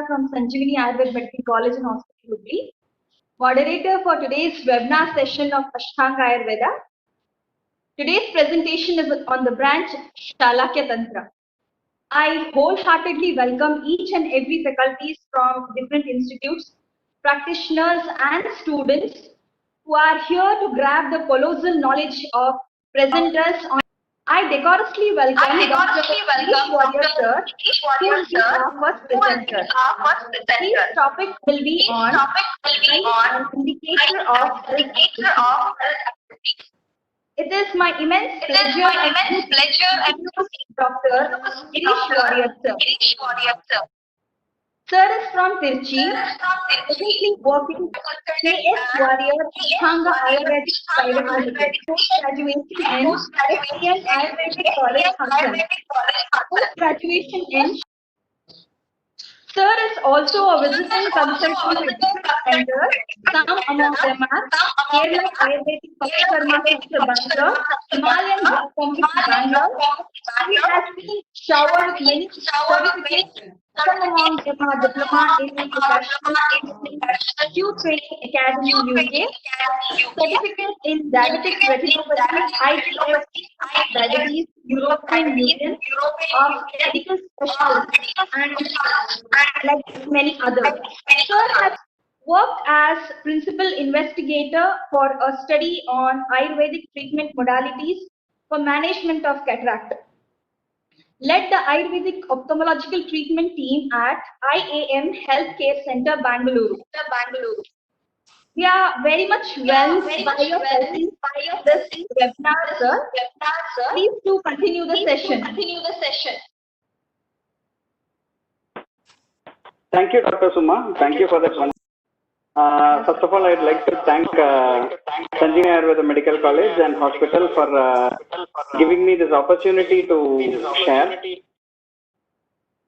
from Sanjeevani Ayurveda Medical College and Hospital, Hubli, moderator for today's webinar session of Ashtanga Ayurveda. Today's presentation is on the branch Shalakya Tantra. I wholeheartedly welcome each and every faculties from different institutes, practitioners and students who are here to grab the colossal knowledge of presenters on. I decorously welcome Dr. Girish Warrior Sir, who will be our first presenter. His topic will be on indicator of health. It is my immense pleasure and Dr. Girish Warrior Sir. Sir is from Tirchi, presently working KS Warrior Ashtanga Ayurvedic Private Limited, post-graduation in SPM Ayurvedic College, Hassan. Post-graduation in Sir is also a visiting consultant at different centers. Some among them are Kerala Ayurvedic Paksharma Center, Bangalore, Himalayan Blood Complex, Bangalore. He has been showered with many certificates. Some among them are Diploma in Professional Q Training Academy, UK, certificate in Diabetic Retinopathy, IDF, Diabetes, European Union of Medical Specialists, and like many others. Sir has worked as principal investigator for a study on Ayurvedic treatment modalities for management of cataract. Led the Ayurvedic ophthalmological treatment team at IAM Healthcare Center, Bangalore. We are very much well by your presence this webinar, sir. Please do continue the session. Thank you, Dr. Suma. Thank you for that one. First of all, I'd like to thank Sanjeevani Ayurveda Medical College and Hospital for giving me this opportunity to share.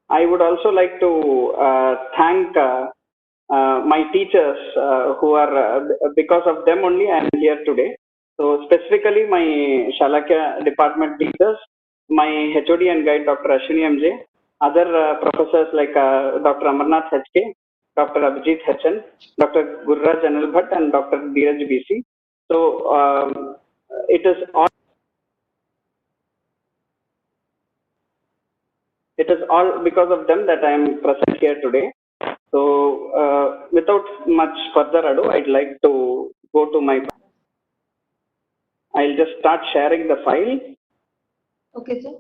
I would also like to thank my teachers who are, because of them only I am here today. So specifically my Shalakya department teachers, my HOD and guide Dr. Ashwini MJ, other professors like Dr. Amarnath HK, Dr. Abhijit HN, Dr. Gurraj Anil Bhatt and Dr. Dheeraj BC. So it is all because of them that I am present here today. So without much further ado, I'd like to go to my. I'll just start sharing the file. Okay, sir.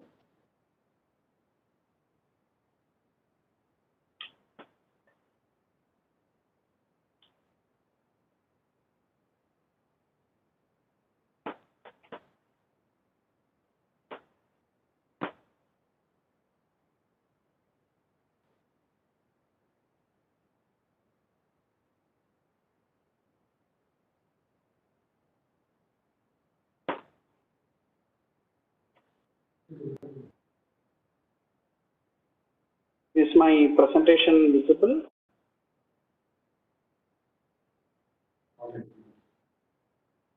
Is my presentation visible?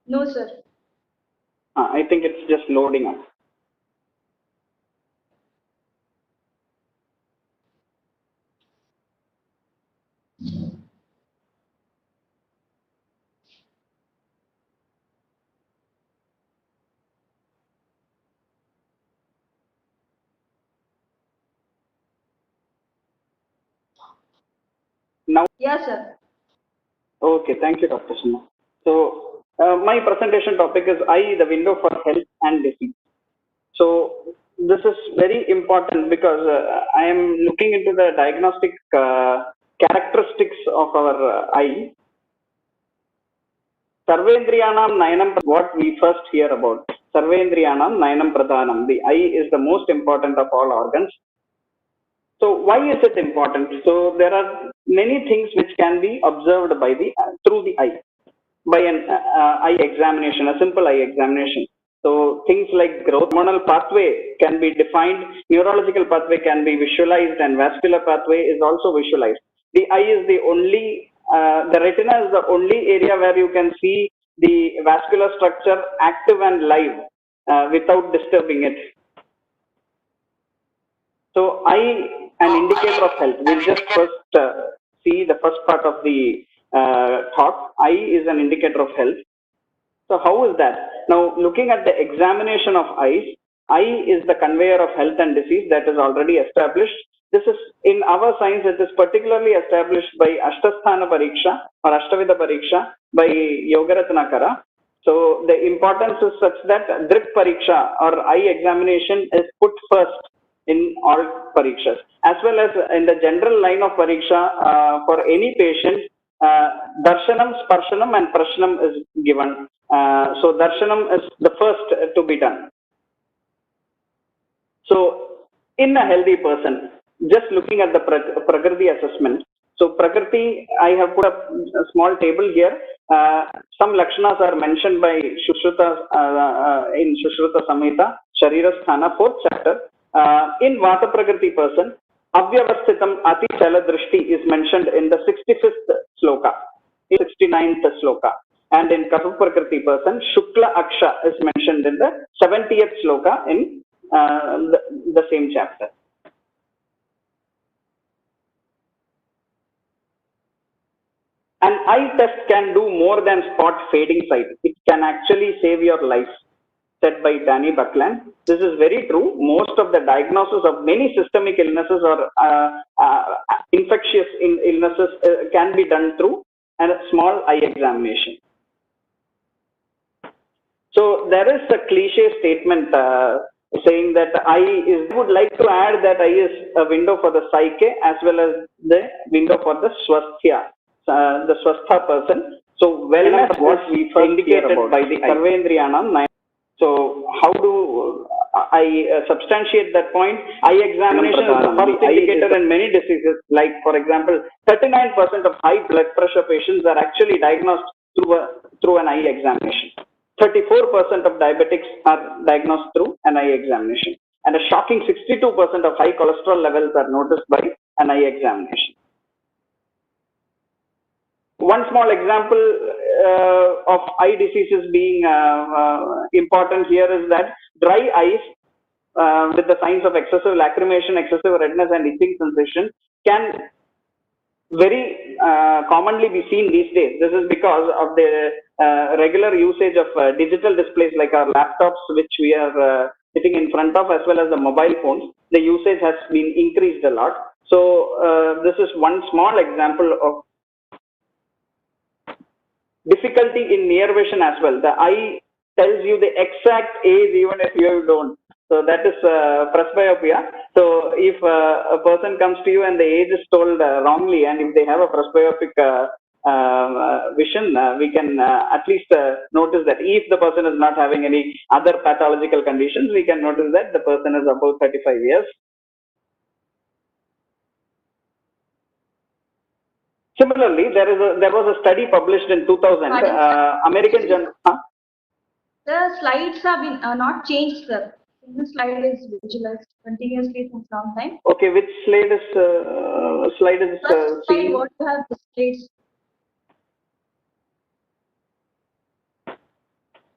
No, sir. I think it's just loading up. Now? Yes, sir. Okay, thank you, Dr. Suma. So my presentation topic is Eye, the window for health and disease. So this is very important because I am looking into the diagnostic characteristics of our eye. Sarvendriyanam Nayanam, what we first hear about. Sarvendriyanam Nayanam Pradhanam. The eye is the most important of all organs. So why is it important? So there are many things which can be observed by through the eye, by an eye examination, a simple eye examination. So things like growth hormonal pathway can be defined, neurological pathway can be visualized, and vascular pathway is also visualized. The eye is the only, the retina is the only area where you can see the vascular structure active and live without disturbing it. So eye an indicator of health. We'll just first see the first part of the thought. Eye is an indicator of health. So how is that? Now, looking at the examination of eyes, eye is the conveyor of health and disease that is already established. This is in our science, it is particularly established by Ashtasthana Pariksha or Ashtavida Pariksha by Yogaratnakara. So the importance is such that Drik Pariksha or eye examination is put first in all parikshas, as well as in the general line of pariksha for any patient. Darshanam, Sparshanam and Prashanam is given. So Darshanam is the first to be done. So in a healthy person, just looking at the Prakriti assessment. So Prakriti, I have put a small table here. Some lakshanas are mentioned by Shushruta in Shushruta Samhita, Sharira Sthana, 4th chapter. In Vata Prakriti person, Avyavasthitam Ati Chala Drishti is mentioned in the 65th sloka, 69th sloka. And in Kapha Prakriti person, Shukla Aksha is mentioned in the 70th sloka in the same chapter. An eye test can do more than spot fading sight. It can actually save your life, said by Danny Buckland. This is very true. Most of the diagnosis of many systemic illnesses or infectious illnesses can be done through a small eye examination. So there is a cliche statement saying that eye is, I would like to add that eye is a window for the psyche as well as the window for the swasthya, the swastha person. So wellness what we indicated by the Sarvendriyanam. So how do I substantiate that point? Eye examination is the first indicator in many diseases. Like for example, 39% of high blood pressure patients are actually diagnosed through an eye examination. 34% of diabetics are diagnosed through an eye examination. And a shocking 62% of high cholesterol levels are noticed by an eye examination. One small example of eye diseases being important here is that dry eyes with the signs of excessive lacrimation, excessive redness and itching sensation can very commonly be seen these days. This is because of the regular usage of digital displays like our laptops, which we are sitting in front of, as well as the mobile phones. The usage has been increased a lot. So this is one small example of difficulty in near vision as well. The eye tells you the exact age even if you don't. So that is presbyopia. So if a person comes to you and the age is told wrongly, and if they have a presbyopic vision, we can at least notice that if the person is not having any other pathological conditions, we can notice that the person is about 35 years. Similarly, there was a study published in 2000, American Journal. The slides have been not changed, sir. The slide is visualized continuously from some time. Okay, which slide is seen? What you have displayed?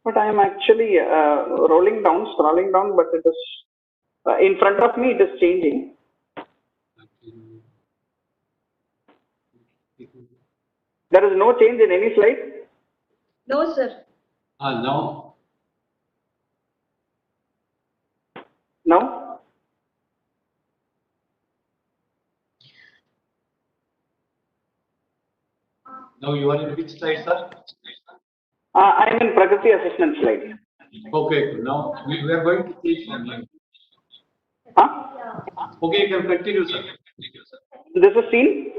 But I am actually scrolling down, but it is in front of me. It is changing. There is no change in any slide? No, sir. No. No? Now you are in which slide, sir? I am in Prakriti assessment slide. Okay, now we are going to teach online. Huh? Okay, you can continue, sir. This is seen?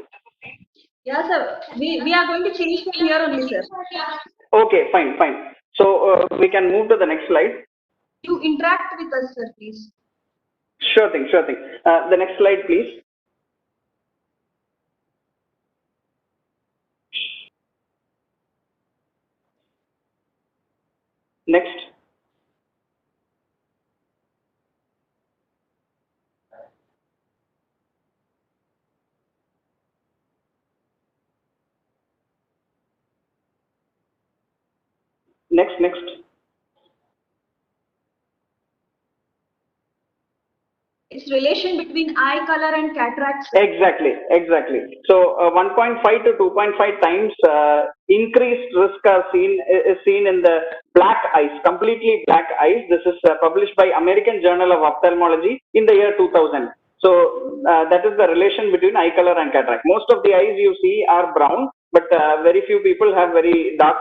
Yeah, sir. We are going to change from here only, sir. Okay, fine. So we can move to the next slide. You interact with us, sir, please. Sure thing. The next slide, please. Next. Next. its relation between eye color and cataracts? Exactly. So 1.5 to 2.5 times increased risk is seen in the black eyes, completely black eyes. This is published by American Journal of Ophthalmology in the year 2000. So that is the relation between eye color and cataract. Most of the eyes you see are brown, but very few people have very dark,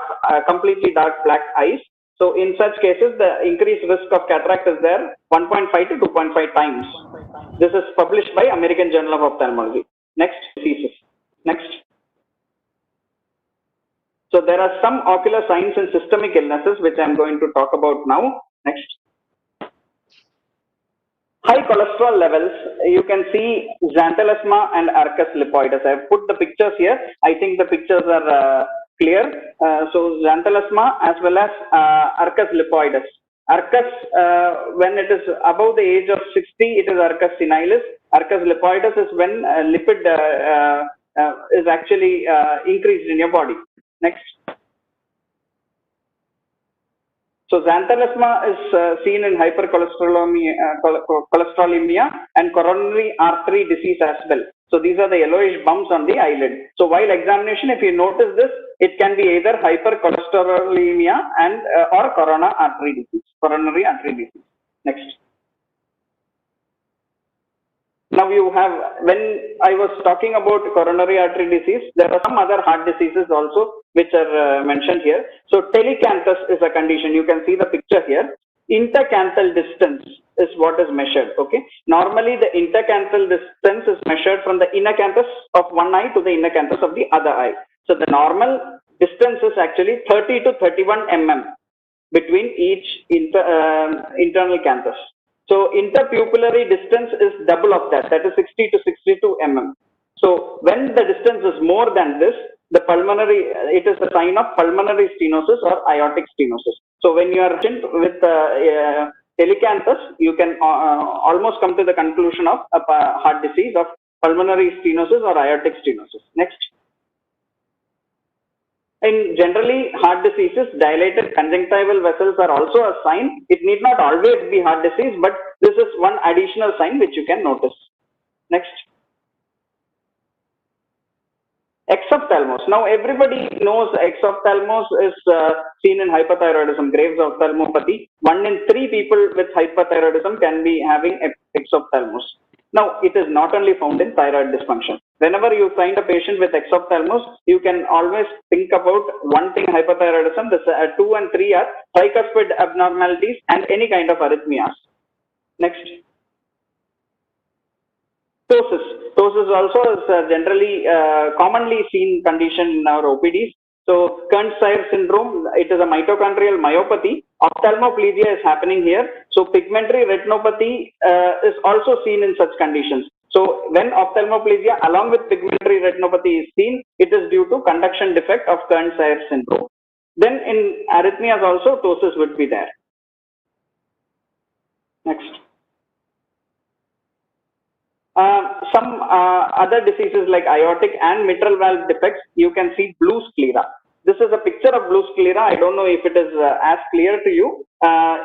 completely dark black eyes. So in such cases, the increased risk of cataract is there 1.5 to 2.5 times. This is published by American Journal of Ophthalmology. Next, diseases. Next. So there are some ocular signs and systemic illnesses which I am going to talk about now. Next. High cholesterol levels, you can see xanthelasma and arcus lipoides. I have put the pictures here. I think the pictures are clear. So xanthelasma as well as arcus lipoides. Arcus, when it is above the age of 60, it is arcus senilis. Arcus lipoides is when lipid is actually increased in your body. Next. So xanthelasma is seen in hypercholesterolemia and coronary artery disease as well. So these are the yellowish bumps on the eyelid. So while examination, if you notice this, it can be either hypercholesterolemia and or coronary artery disease. Next. Now you have, when I was talking about coronary artery disease, there are some other heart diseases also which are mentioned here. So telecanthus is a condition. You can see the picture here. Intercanthal distance is what is measured. Okay. Normally the intercanthal distance is measured from the inner canthus of one eye to the inner canthus of the other eye. So the normal distance is actually 30 to 31 mm between each internal canthus. So interpupillary distance is double of that, that is 60 to 62 mm. So when the distance is more than this, the pulmonary, it is a sign of pulmonary stenosis or aortic stenosis. So when you are with telecanthus, you can almost come to the conclusion of a heart disease of pulmonary stenosis or aortic stenosis. Next. In generally heart diseases, dilated conjunctival vessels are also a sign. It need not always be heart disease, but this is one additional sign which you can notice. Next. Exophthalmos. Now everybody knows exophthalmos is seen in hypothyroidism, Graves' ophthalmopathy. 1 in 3 people with hypothyroidism can be having exophthalmos. Now it is not only found in thyroid dysfunction. Whenever you find a patient with exophthalmos, you can always think about one thing: hypothyroidism. This 2 and 3 are tricuspid abnormalities and any kind of arrhythmias. Next. Ptosis. Ptosis also is generally commonly seen condition in our OPDs. So Kearns-Sayre syndrome, it is a mitochondrial myopathy. Ophthalmoplegia is happening here. So pigmentary retinopathy is also seen in such conditions. So when ophthalmoplegia along with pigmentary retinopathy is seen, it is due to conduction defect of Kearns-Sayre syndrome. Then in arrhythmias also ptosis would be there. Next. Some other diseases like aortic and mitral valve defects, you can see blue sclera. This is a picture of blue sclera. I don't know if it is as clear to you.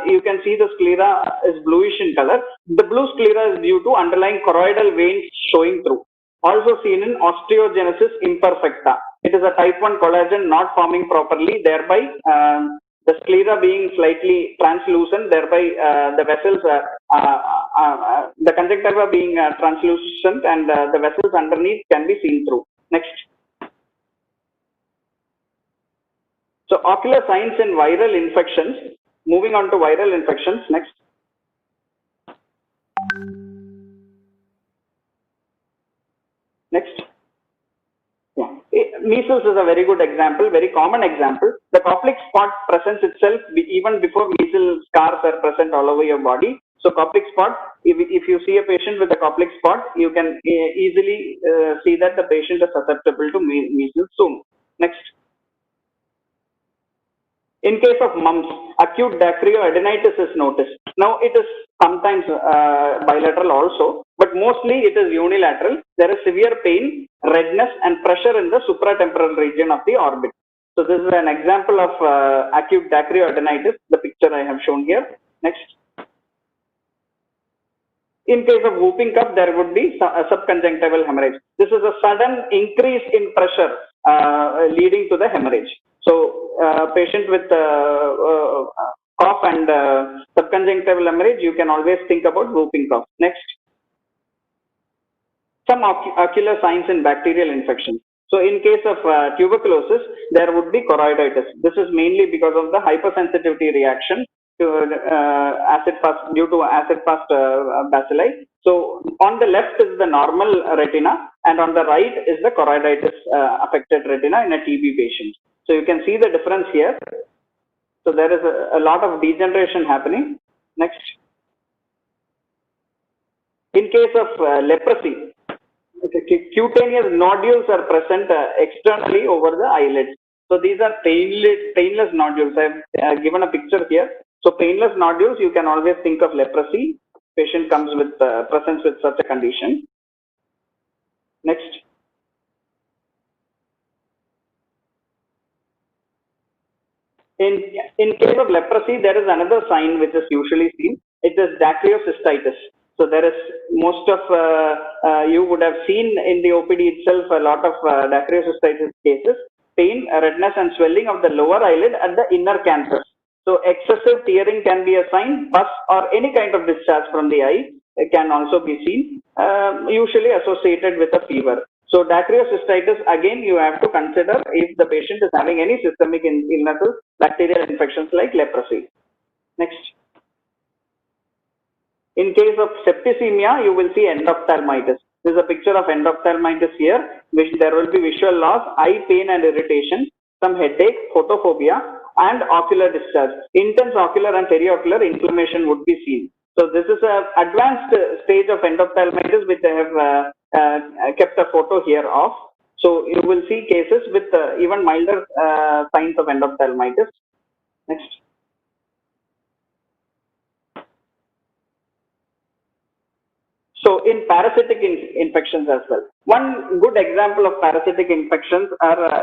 You can see the sclera is bluish in color. The blue sclera is due to underlying choroidal veins showing through. Also seen in osteogenesis imperfecta. It is a type 1 collagen not forming properly, thereby the sclera being slightly translucent, thereby the vessels, the conjunctiva being translucent, and the vessels underneath can be seen through. Next. So ocular signs in viral infections. Moving on to viral infections. Next. Next. Yeah. Measles is a very good example, very common example. The Koplik spot presents itself even before measles scars are present all over your body. So Koplik spot, if you see a patient with a Koplik spot, you can easily see that the patient is susceptible to measles soon. Next. In case of mumps, acute dacryoadenitis is noticed. Now it is sometimes bilateral also, but mostly it is unilateral. There is severe pain, redness, and pressure in the supratemporal region of the orbit. So this is an example of acute dacryoadenitis, the picture I have shown here. Next. In case of whooping cough, there would be a subconjunctival hemorrhage. This is a sudden increase in pressure leading to the hemorrhage. So, patient with cough and subconjunctival hemorrhage, you can always think about whooping cough. Next. Some ocular signs in bacterial infection. So in case of tuberculosis, there would be choroiditis. This is mainly because of the hypersensitivity reaction to acid fast due to acid fast bacilli. So on the left is the normal retina, and on the right is the choroiditis affected retina in a TB patient. So you can see the difference here. So there is a lot of degeneration happening. Next. In case of leprosy, cutaneous nodules are present externally over the eyelids. So these are painless nodules. I have given a picture here. So painless nodules, you can always think of leprosy. Patient comes with presents with such a condition. Next. In case of leprosy, there is another sign which is usually seen. It is dacryocystitis. So there is most of you would have seen in the OPD itself a lot of dacryocystitis cases, pain, redness and swelling of the lower eyelid at the inner canthus. So excessive tearing can be a sign. Pus or any kind of discharge from the eye can also be seen, usually associated with a fever. So dacryocystitis, again, you have to consider if the patient is having any systemic illnesses, bacterial infections like leprosy. Next. In case of septicemia, you will see endophthalmitis. This is a picture of endophthalmitis here, which there will be visual loss, eye pain and irritation, some headache, photophobia, and ocular discharge. Intense ocular and periocular inflammation would be seen. So this is an advanced stage of endophthalmitis, which I have kept a photo here of. So you will see cases with even milder signs of endophthalmitis. Next. So in parasitic infections as well. One good example of parasitic infections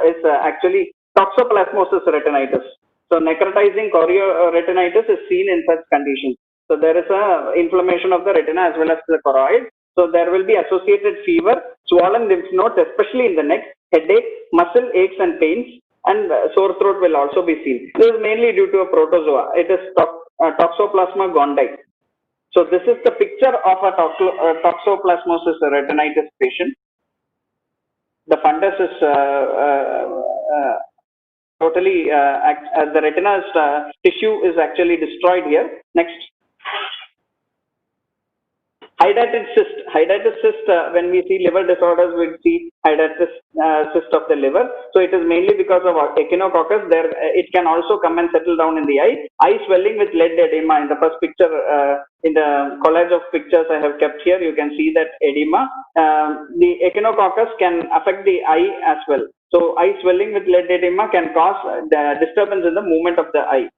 is actually toxoplasmosis retinitis. So necrotizing chorioretinitis is seen in such conditions. So there is a inflammation of the retina as well as the choroid. So there will be associated fever, swollen lymph nodes, especially in the neck, headache, muscle aches and pains, and sore throat will also be seen. This is mainly due to a protozoa. It is Toxoplasma gondii. So this is the picture of a toxoplasmosis retinitis patient. The fundus is totally, the retina's tissue is actually destroyed here. Next. Hydatid cyst. Hydatid cyst, when we see liver disorders, we see hydatid cyst of the liver. So it is mainly because of echinococcus. There, it can also come and settle down in the eye. Eye swelling with lead edema. In the first picture, in the collage of pictures I have kept here, you can see that edema. The echinococcus can affect the eye as well. So eye swelling with lead edema can cause the disturbance in the movement of the eye.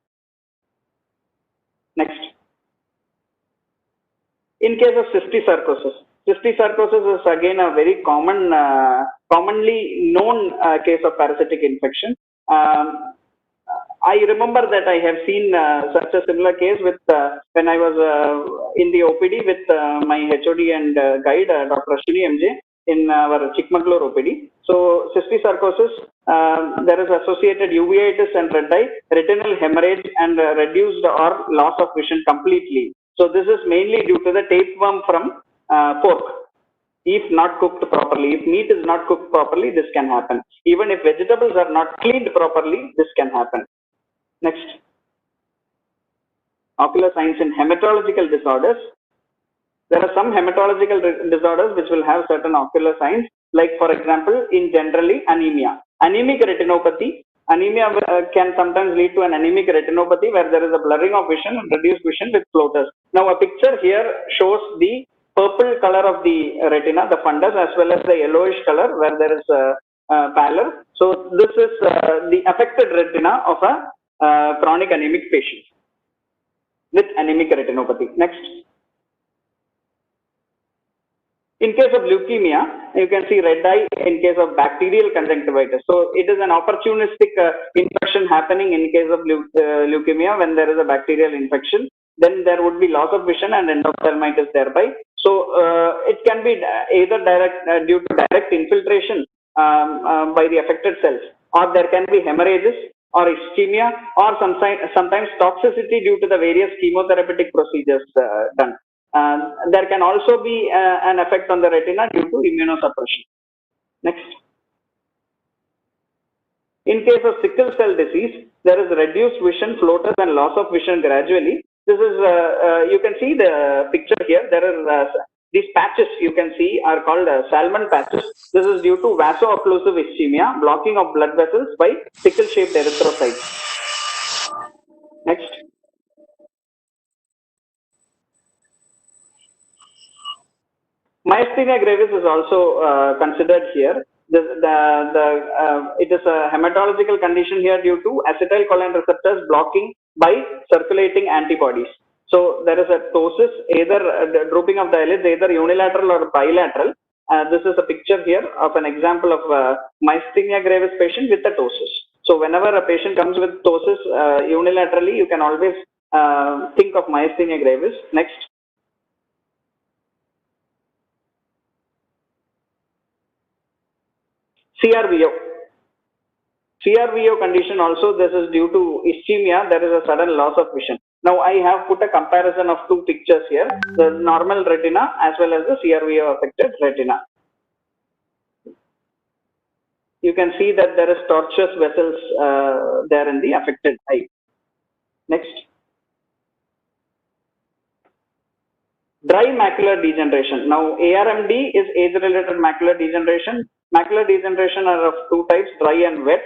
Next. In case of cysticercosis, cysticercosis is again a very commonly known case of parasitic infection. I remember that I have seen such a similar case with when I was in the OPD with my HOD and guide, Dr. Ashwini MJ, in our Chikmagalur OPD. So cysticercosis, there is associated uveitis and red eye, retinal hemorrhage, and reduced or loss of vision completely. So this is mainly due to the tapeworm from pork. If not cooked properly, if meat is not cooked properly, this can happen. Even if vegetables are not cleaned properly, this can happen. Next. Ocular signs in hematological disorders. There are some hematological disorders which will have certain ocular signs, like for example, in generally anemia. Anemic retinopathy. Anemia can sometimes lead to an anemic retinopathy where there is a blurring of vision and reduced vision with floaters. Now a picture here shows the purple color of the retina, the fundus, as well as the yellowish color where there is a pallor. So this is the affected retina of a chronic anemic patient with anemic retinopathy. Next. In case of leukemia, you can see red eye in case of bacterial conjunctivitis. So it is an opportunistic infection happening in case of leukemia when there is a bacterial infection. Then there would be loss of vision and endophthalmitis thereby. So it can be either due to direct infiltration by the affected cells, or there can be hemorrhages or ischemia, or sometimes toxicity due to the various chemotherapeutic procedures done. There can also be an effect on the retina due to immunosuppression. Next. In case of sickle cell disease, there is reduced vision, floaters, and loss of vision gradually. This is, you can see the picture here. There are these patches you can see are called Salmon patches. This is due to vaso-occlusive ischemia, blocking of blood vessels by sickle-shaped erythrocytes. Next. Myasthenia gravis is also considered here. It is a hematological condition here due to acetylcholine receptors blocking by circulating antibodies. So there is a ptosis, either the drooping of the eyelids, either unilateral or bilateral. This is a picture here of an example of myasthenia gravis patient with a ptosis. So whenever a patient comes with ptosis unilaterally, you can always think of myasthenia gravis. Next. CRVO. CRVO condition also, this is due to ischemia, there is a sudden loss of vision. Now I have put a comparison of two pictures here, the normal retina as well as the CRVO affected retina. You can see that there is tortuous vessels there in the affected eye. Next. Dry macular degeneration. Now ARMD is age-related macular degeneration. Macular degeneration are of two types, dry and wet,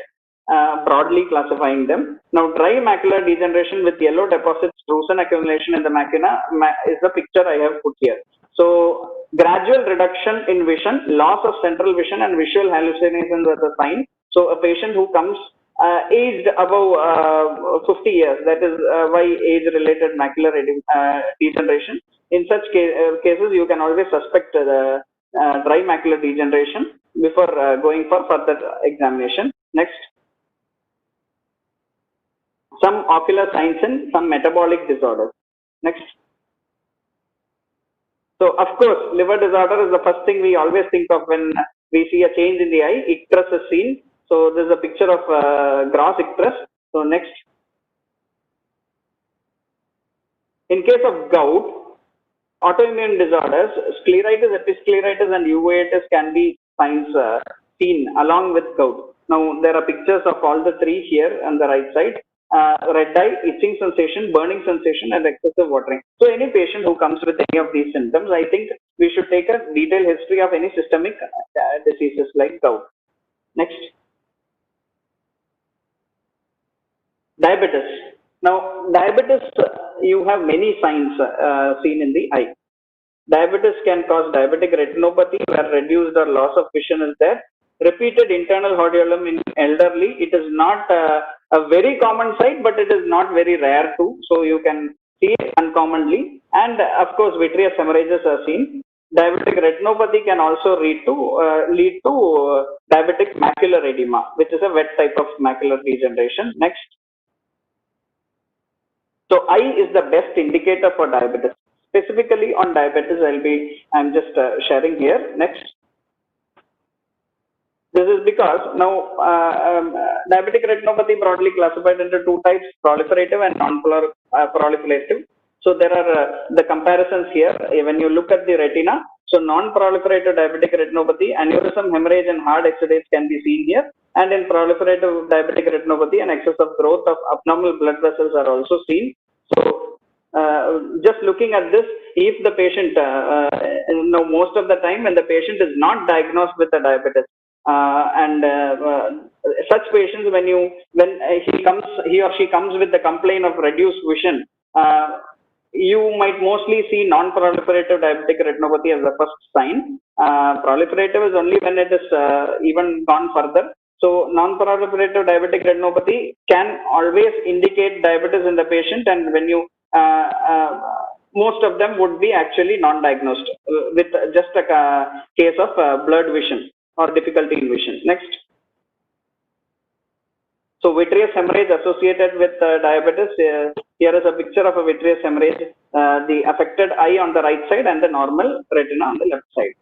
broadly classifying them. Now dry macular degeneration with yellow deposits, drusen accumulation in the macula is the picture I have put here. So gradual reduction in vision, loss of central vision and visual hallucinations are the sign. So a patient who comes aged above 50 years, that is why age-related macular degeneration. In such cases, you can always suspect the dry macular degeneration before going for further examination. Next. Some ocular signs and some metabolic disorders. Next. So, of course, liver disorder is the first thing we always think of when we see a change in the eye. Icterus is seen. So, this is a picture of gross icterus. So, next. In case of gout, autoimmune disorders, scleritis, episcleritis, and uveitis can be signs seen along with gout. Now, there are pictures of all the three here on the right side. Red eye, itching sensation, burning sensation, and excessive watering. So, any patient who comes with any of these symptoms, I think we should take a detailed history of any systemic diseases like gout. Next. Diabetes. Now, diabetes, you have many signs seen in the eye. Diabetes can cause diabetic retinopathy where reduced or loss of vision is there. Repeated internal hordeolum in elderly, it is not a very common sight, but it is not very rare too. So you can see it uncommonly. And of course, vitreous hemorrhages are seen. Diabetic retinopathy can also lead to diabetic macular edema, which is a wet type of macular degeneration. Next. So eye is the best indicator for diabetes. Specifically on diabetes, I'm just sharing here. Next. This is because now diabetic retinopathy broadly classified into two types, proliferative and non-proliferative. So there are the comparisons here. When you look at the retina, so non-proliferative diabetic retinopathy, aneurysm, hemorrhage, and hard exudates can be seen here. And in proliferative diabetic retinopathy, an excess of growth of abnormal blood vessels are also seen. So just looking at this, if the patient, most of the time when the patient is not diagnosed with a diabetes, such patients, when he or she comes with the complaint of reduced vision, you might mostly see non-proliferative diabetic retinopathy as the first sign. Proliferative is only when it is even gone further. So non-proliferative diabetic retinopathy can always indicate diabetes in the patient, and when you most of them would be actually non-diagnosed with just a case of blurred vision or difficulty in vision. Next. So vitreous hemorrhage associated with diabetes. Here is a picture of a vitreous hemorrhage the affected eye on the right side and the normal retina on the left side.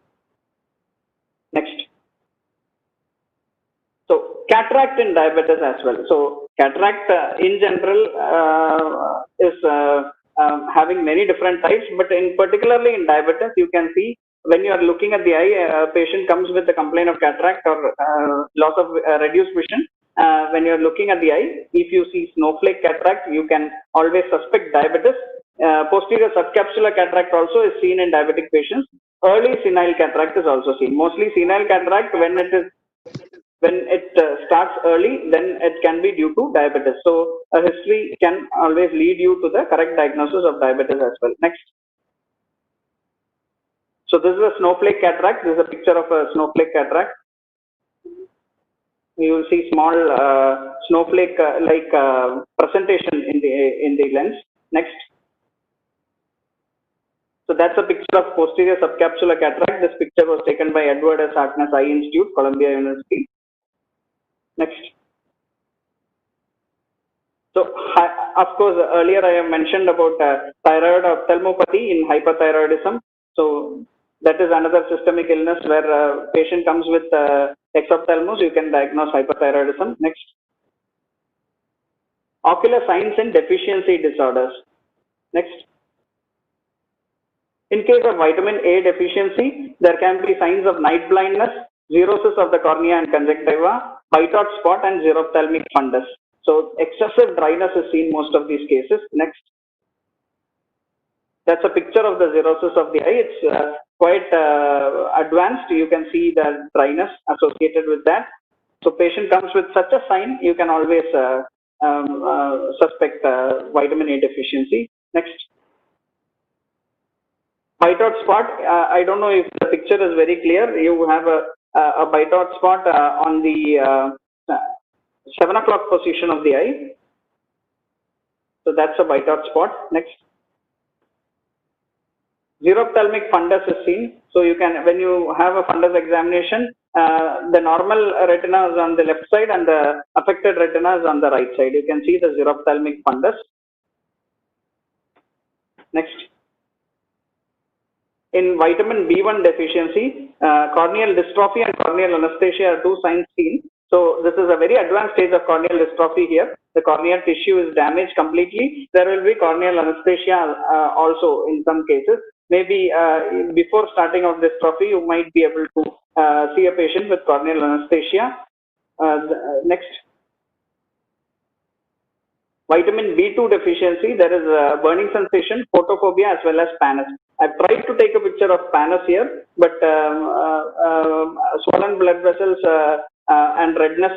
Next. So cataract in diabetes as well. So cataract in general is having many different types, but in particularly in diabetes, you can see when you are looking at the eye, a patient comes with a complaint of cataract or loss of reduced vision. When you are looking at the eye, if you see snowflake cataract, you can always suspect diabetes. Posterior subcapsular cataract also is seen in diabetic patients. Early senile cataract is also seen. Mostly senile cataract, when it starts early, then it can be due to diabetes. So a history can always lead you to the correct diagnosis of diabetes as well. Next. So this is a snowflake cataract. This is a picture of a snowflake cataract. You will see small snowflake like presentation in the lens. Next. So that's a picture of posterior subcapsular cataract. This picture was taken by Edward S. Harkness Eye Institute, Columbia University. Next. So, of course, earlier I have mentioned about thyroid ophthalmopathy in hyperthyroidism. So, that is another systemic illness where a patient comes with exophthalmos, you can diagnose hyperthyroidism. Next. Ocular signs and deficiency disorders. Next. In case of vitamin A deficiency, there can be signs of night blindness, xerosis of the cornea and conjunctiva, white-hot spot, and xerophthalmic fundus. So excessive dryness is seen most of these cases. Next. That's a picture of the xerosis of the eye. It's quite advanced. You can see the dryness associated with that. So patient comes with such a sign, you can always suspect vitamin A deficiency. Next. White-hot spot, I don't know if the picture is very clear. You have a white-hot spot on the 7 o'clock position of the eye. So that's a white-hot spot. Next. Xerophthalmic fundus is seen. So you can, when you have a fundus examination, the normal retina is on the left side and the affected retina is on the right side. You can see the xerophthalmic fundus. Next. In vitamin B1 deficiency, corneal dystrophy and corneal anesthesia are two signs seen. So this is a very advanced stage of corneal dystrophy here. The corneal tissue is damaged completely. There will be corneal anesthesia also in some cases. Maybe before starting of dystrophy, you might be able to see a patient with corneal anesthesia. Next. Vitamin B2 deficiency, there is a burning sensation, photophobia, as well as pannus. I've tried to take a picture of pannus here, but swollen blood vessels and redness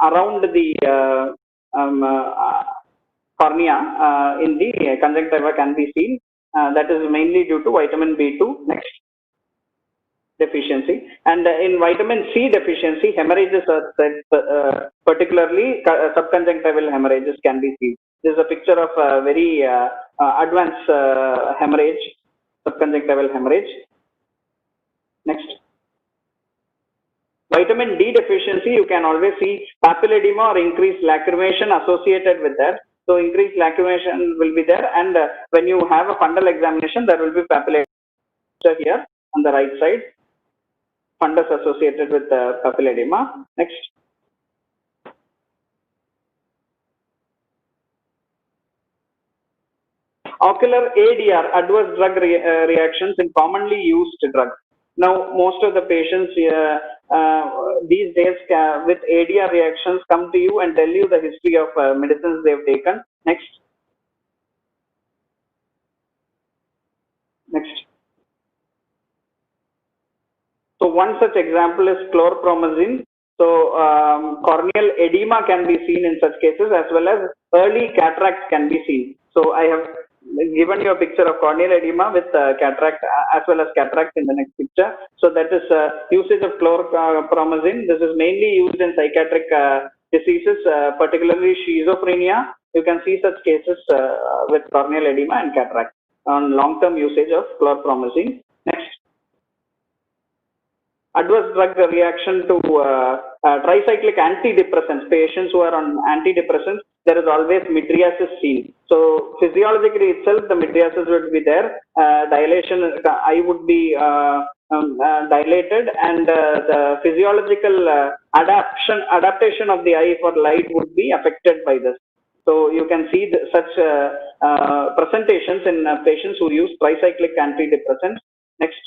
around the cornea in the conjunctiva can be seen. That is mainly due to vitamin B2. Next. Deficiency. And in vitamin C deficiency, hemorrhages are said, particularly subconjunctival hemorrhages can be seen. This is a picture of a very advanced hemorrhage, subconjunctival hemorrhage. Next. Vitamin D deficiency, you can always see papilledema or increased lacrimation associated with that. So increased lacrimation will be there, and when you have a fundal examination, there will be papilledema here on the right side. Fundus associated with papilledema. Next. Ocular ADR, adverse drug reactions in commonly used drugs. Now, most of the patients these days with ADR reactions come to you and tell you the history of medicines they've taken. Next. Next. So one such example is chlorpromazine. So corneal edema can be seen in such cases, as well as early cataracts can be seen. So I have given you a picture of corneal edema with cataract as well as cataract in the next picture. So that is usage of chlorpromazine. This is mainly used in psychiatric diseases, particularly schizophrenia. You can see such cases with corneal edema and cataract on long-term usage of chlorpromazine. Next. Adverse drug reaction to tricyclic antidepressants, patients who are on antidepressants, there is always mydriasis seen. So physiologically itself, the mydriasis would be there. Dilation, eye would be dilated, and the physiological adaptation of the eye for light would be affected by this. So you can see such presentations in patients who use tricyclic antidepressants. Next.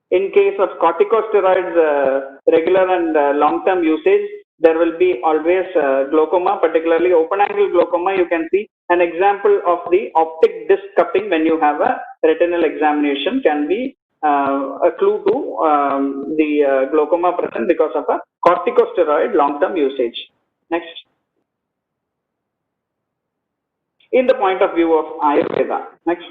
In case of corticosteroids, regular and long-term usage, there will be always glaucoma, particularly open-angle glaucoma. You can see an example of the optic disc cupping when you have a retinal examination can be a clue to the glaucoma present because of a corticosteroid long-term usage. Next. In the point of view of Ayurveda. Next.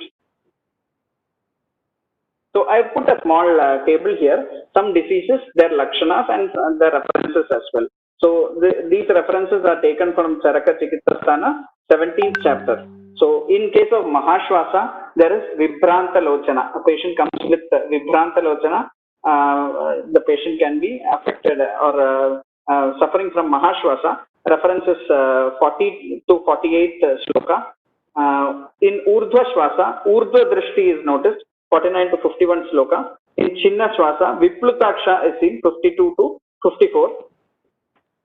So I put a small table here, some diseases, their lakshanas and their references as well. So these references are taken from Charaka Chikitsasthana, 17th chapter. So in case of Mahashwasa, there is Vibhranta Lochana. A patient comes with Vibhranta Lochana, the patient can be affected or suffering from Mahashwasa. References 40 to 48 sloka. In Urdhva Shwasa, Urdhva Drishti is noticed, 49 to 51 sloka. In Chinna Shwasa, Viplutaksha is seen, 52 to 54.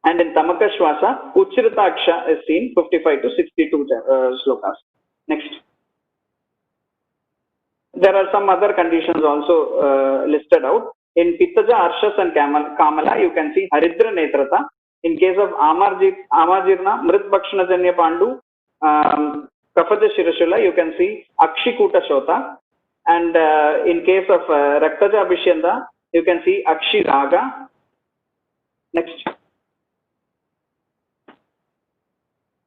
And in Tamaka Shwasa, Uchritaksha is seen, 55 to 62 slokas. Next. There are some other conditions also listed out. In Pittaja, Arshas and Kamala, you can see Haridra Netrata. In case of Amajirna, Mrit Bhakshanajanya Pandu, Kafaja Shirashula, you can see Akshikuta Shota. And in case of Raktaja Abhishyanda, you can see Akshi Raga. Next.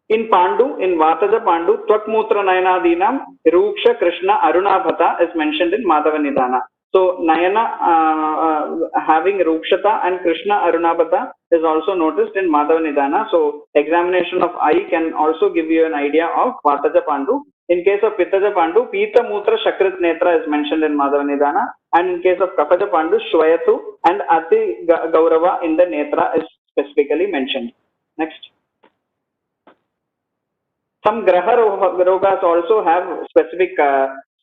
In Pandu, in Vataja Pandu, Twakmutra Nayanadinam, Ruksha Krishna Arunabhata is mentioned in Madhava Nidana. So Nayana having Rukshata and Krishna Arunabhata is also noticed in Madhava Nidana. So examination of eye can also give you an idea of Vataja Pandu. In case of Pittaja Pandu, Pita Mutra Shakrit Netra is mentioned in Madhava Nidana. And in case of Kafaja Pandu, Shwayatu and Ati Gaurava in the Netra is specifically mentioned. Next. Some Graha Rogas also have specific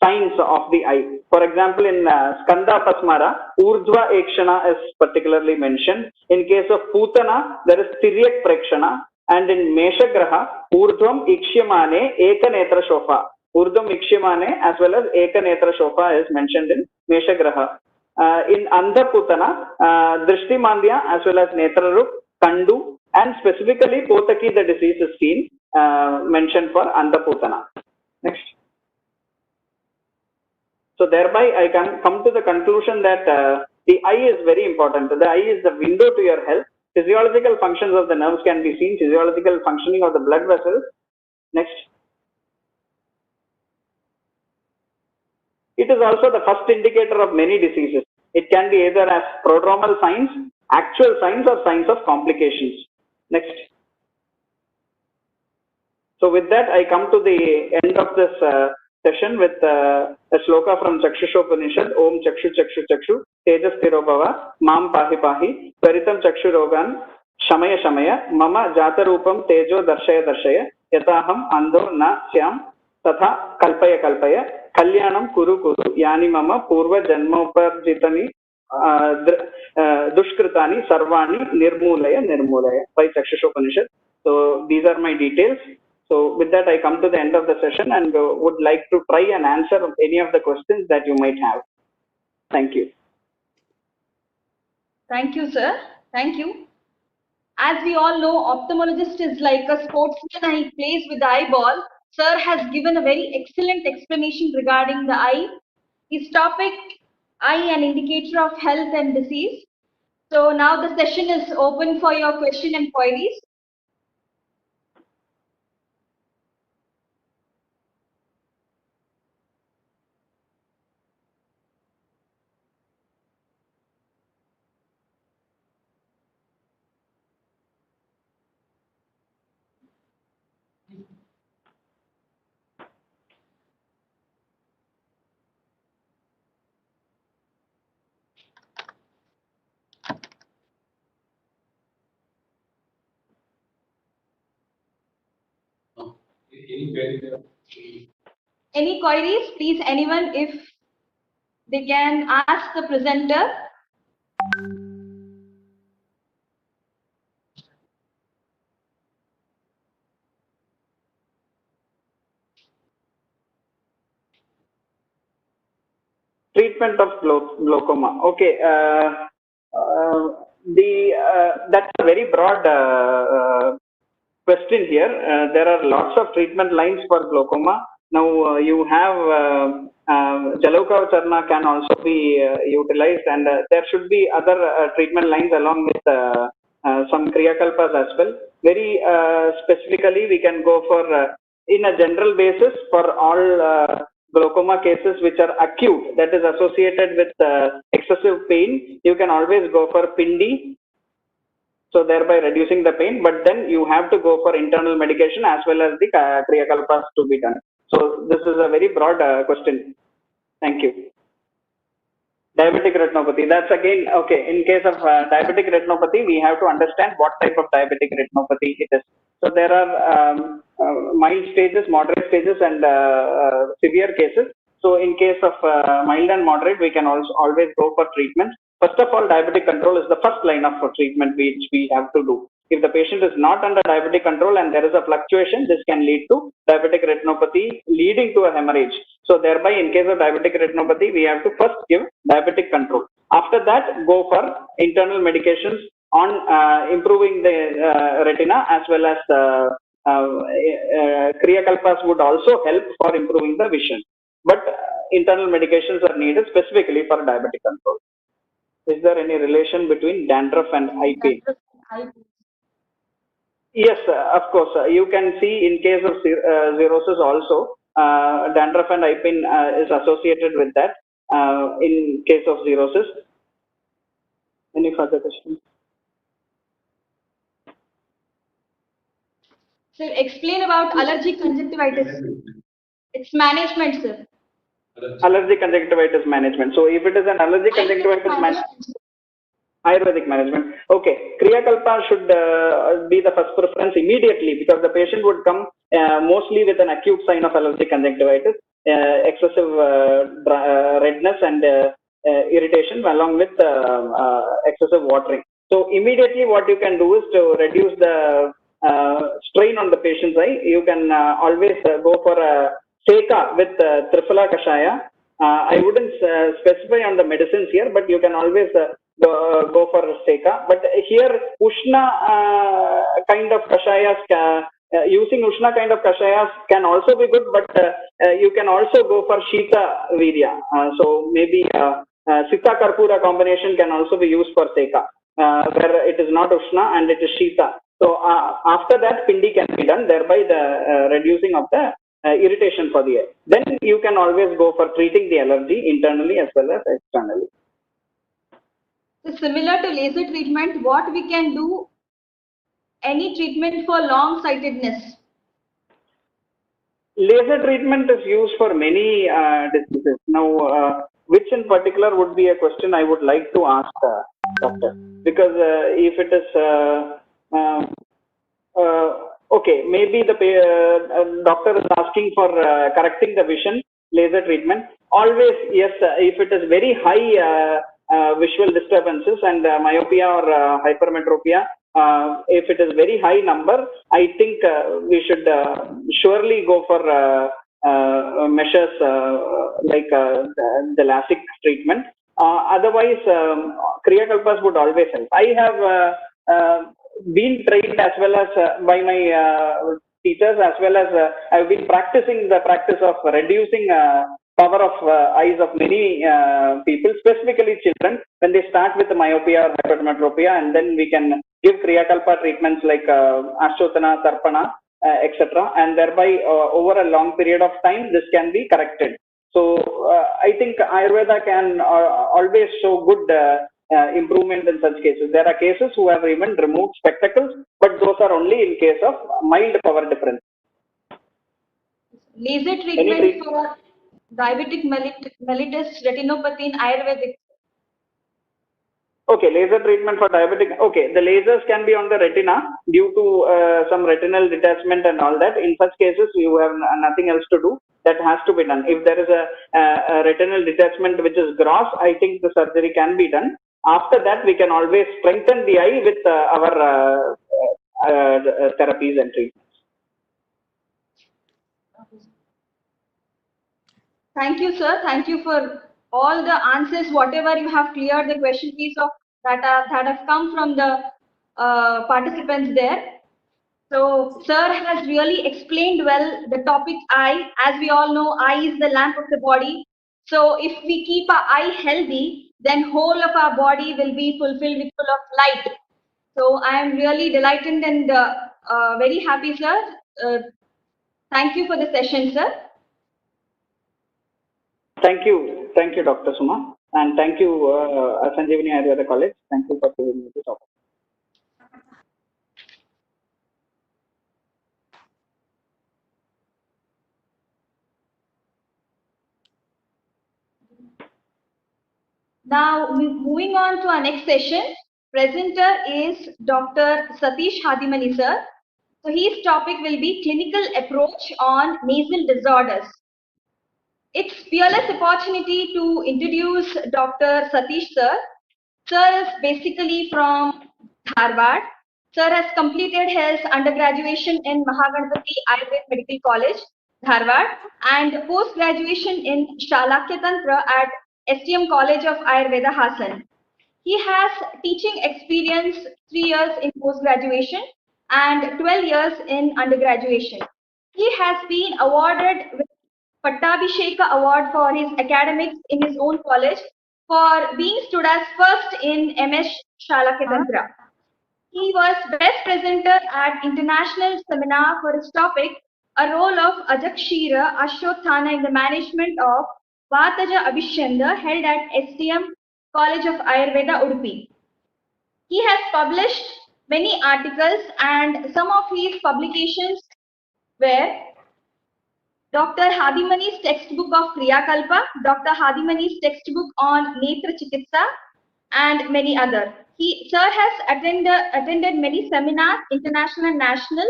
signs of the eye. For example, in Skanda Pasmara, Urdhva Ekshana is particularly mentioned. In case of Putana, there is Tiryak Prekshana. And in Meshagraha, Urdhvam Ikshyamane Ekanetra Shofa. Urdhvam Ikshyamane as well as Ekanetra Shofa is mentioned in Meshagraha. In Andhaputana, Drishti Mandya as well as Netrarup, Kandu, and specifically Potaki, the disease is seen mentioned for Andhaputana. Next. So thereby I can come to the conclusion that the eye is very important. The eye is the window to your health. Physiological functions of the nerves can be seen, physiological functioning of the blood vessels. Next. It is also the first indicator of many diseases. It can be either as prodromal signs, actual signs, or signs of complications. Next. So with that, I come to the end of this session with a sloka from Chakshushopanishad. Om Chakshu Chakshu Chakshu Tejas Tirobhava Mam Pahi Pahi Tvaritam Chakshu Rogan Shamaya Shamaya Mama Jatarupam Tejo Darshaya Darshaya Yataham Ando Na Syam Tatha Kalpaya Kalpaya Kalyanam Kuru Kuru Yani Mama Purva Janmoparjitani Dushkritani Sarvani Nirmulaya Nirmulaya by Chakshushopanishad. So these are my details. So with that, I come to the end of the session and would like to try and answer any of the questions that you might have. Thank you. Thank you, sir. Thank you. As we all know, ophthalmologist is like a sportsman and he plays with the eyeball. Sir has given a very excellent explanation regarding the eye. His topic, eye an indicator of health and disease. So now the session is open for your question and queries. Any queries? Please, anyone, if they can ask the presenter. Treatment of glaucoma. Okay. That's a very broad question here. There are lots of treatment lines for glaucoma. Now you have Jalokavacharna can also be utilized, and there should be other treatment lines along with some Kriyakalpas as well. Very specifically, we can go for in a general basis for all glaucoma cases which are acute, that is associated with excessive pain. You can always go for Pindi, so thereby reducing the pain, but then you have to go for internal medication as well as the Kriyakalpas to be done. So this is a very broad question. Thank you. Diabetic retinopathy, that's again, okay, in case of diabetic retinopathy, we have to understand what type of diabetic retinopathy it is. So there are mild stages, moderate stages, and severe cases. So in case of mild and moderate, we can also always go for treatment. First of all, diabetic control is the first line of treatment which we have to do. If the patient is not under diabetic control and there is a fluctuation, this can lead to diabetic retinopathy leading to a hemorrhage. So thereby, in case of diabetic retinopathy, we have to first give diabetic control. After that, go for internal medications on improving the retina, as well as Kriyakalpas would also help for improving the vision. But internal medications are needed specifically for diabetic control. Is there any relation between dandruff and eye pain? Yes, of course. You can see in case of cirrhosis also, dandruff and eye pain is associated with that in case of cirrhosis. Any further questions? Sir, explain about allergic conjunctivitis. Its management, sir. Allergic conjunctivitis management. So if it is an allergic conjunctivitis management, Ayurvedic management. Okay, Kriyakalpa should be the first preference immediately, because the patient would come mostly with an acute sign of allergic conjunctivitis, excessive redness and irritation along with excessive watering. So immediately what you can do is to reduce the strain on the patient's eye. You can always go for a Seka with Triphala Kashaya. I wouldn't specify on the medicines here, but you can always go for Seka. But here, Ushna kind of Kashayas, using Ushna kind of Kashayas can also be good, but you can also go for Shita Virya. So maybe Sita Karpura combination can also be used for Seka, where it is not Ushna and it is Shita. So after that, Pindi can be done, thereby the reducing of the irritation for the eye. Then you can always go for treating the allergy internally as well as externally. So similar to laser treatment, what we can do, any treatment for long-sightedness? Laser treatment is used for many diseases. Now, which in particular would be a question I would like to ask doctor, because if it is okay, maybe the doctor is asking for correcting the vision, laser treatment. Always, yes, if it is very high visual disturbances and myopia or hypermetropia, if it is very high number, I think we should surely go for measures like the LASIK treatment. Otherwise, Kriyakalpas would always help. I have been trained as well as by my teachers, as well as I've been practicing the practice of reducing power of eyes of many people, specifically children, when they start with myopia or hypermetropia, and then we can give Kriyakalpa treatments like Ashtotana, Tarpana, etc. And thereby over a long period of time, this can be corrected. So I think Ayurveda can always show good improvement in such cases. There are cases who have even removed spectacles, but those are only in case of mild power difference. Laser treatment for diabetic mellitus retinopathy in Ayurvedic. Okay, laser treatment for diabetic. Okay, the lasers can be on the retina due to some retinal detachment and all that. In such cases, you have nothing else to do. That has to be done. If there is a retinal detachment which is gross, I think the surgery can be done. After that, we can always strengthen the eye with our therapies and treatments. Thank you, sir. Thank you for all the answers, whatever you have cleared the question piece of that have come from the participants there. So, sir has really explained well the topic eye. As we all know, eye is the lamp of the body. So, if we keep our eye healthy, then whole of our body will be fulfilled with full of light. So, I am really delighted and very happy, sir. Thank you for the session, sir. Thank you, Dr. Suma, and thank you, Sanjeevani Ayurveda College. Thank you for giving me this opportunity. Now, moving on to our next session, presenter is Dr. Satish Hadimani, sir. So, his topic will be clinical approach on nasal disorders. It's fearless opportunity to introduce Dr. Satish, sir. Sir is basically from Harvard. Sir has completed his undergraduation in Mahaganapati Ayurveda Medical College, Harvard, and post-graduation in Shalakya Tantra at STM College of Ayurveda, Hassan. He has teaching experience 3 years in post-graduation and 12 years in undergraduation. He has been awarded with Pattabhisheka Award for his academics in his own college for being stood as first in MS Shalakya Tantra. He was best presenter at international seminar for his topic, a role of Ajakshira Ashwatthana in the management of Vataja Abhishanda held at STM College of Ayurveda, Udupi. He has published many articles and some of his publications were Dr. Hadimani's textbook of Kriya Kalpa, Dr. Hadimani's textbook on Netra Chikitsa, and many other. Sir has attended many seminars, international and national.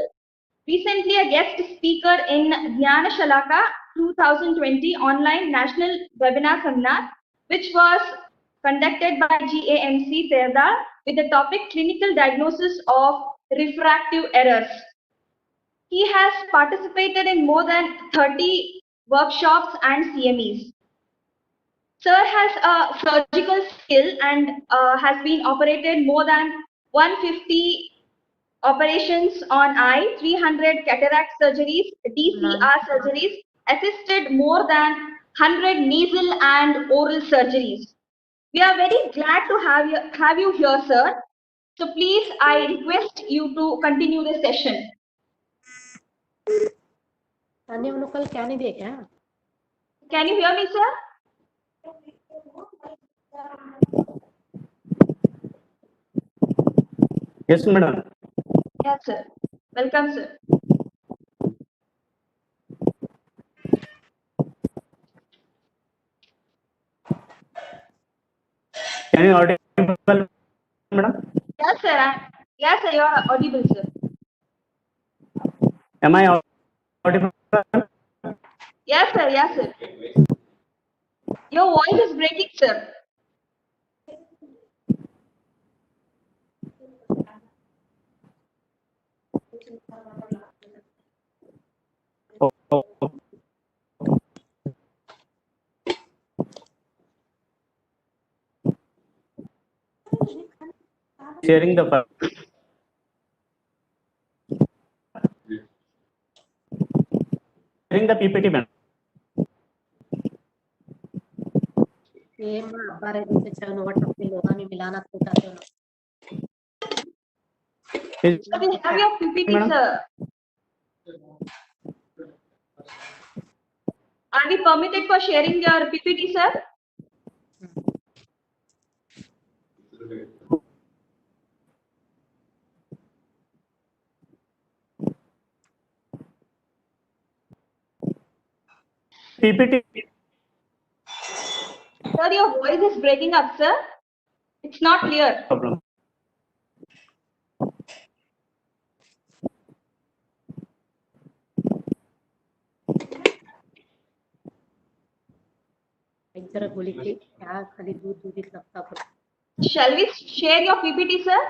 Recently, a guest speaker in Jnana Shalaka 2020 online national webinar seminar, which was conducted by GAMC Terda with the topic clinical diagnosis of refractive errors. He has participated in more than 30 workshops and CMEs. Sir has a surgical skill and has been operated more than 150 operations on eye, 300 cataract surgeries, DCR surgeries, assisted more than 100 nasal and oral surgeries. We are very glad to have you here, sir. So please, I request you to continue the session. Can you hear me, sir? Yes, madam. Yes, sir. Welcome, sir. Can you audible, madam? Yes, sir. Yes, sir. You are audible, sir. Am I audible? Yes, sir. Yes, sir. Your voice is breaking, sir. Sharing the file. Sharing the PPT, ma'am. Have your PPT, sir. Are we permitted for sharing your PPT, sir? PPT. Sir, your voice is breaking up, sir. It's not clear. Problem. एक जरा गोली के क्या खाली दूध दूध लगता है. Shall we share your PPT, sir?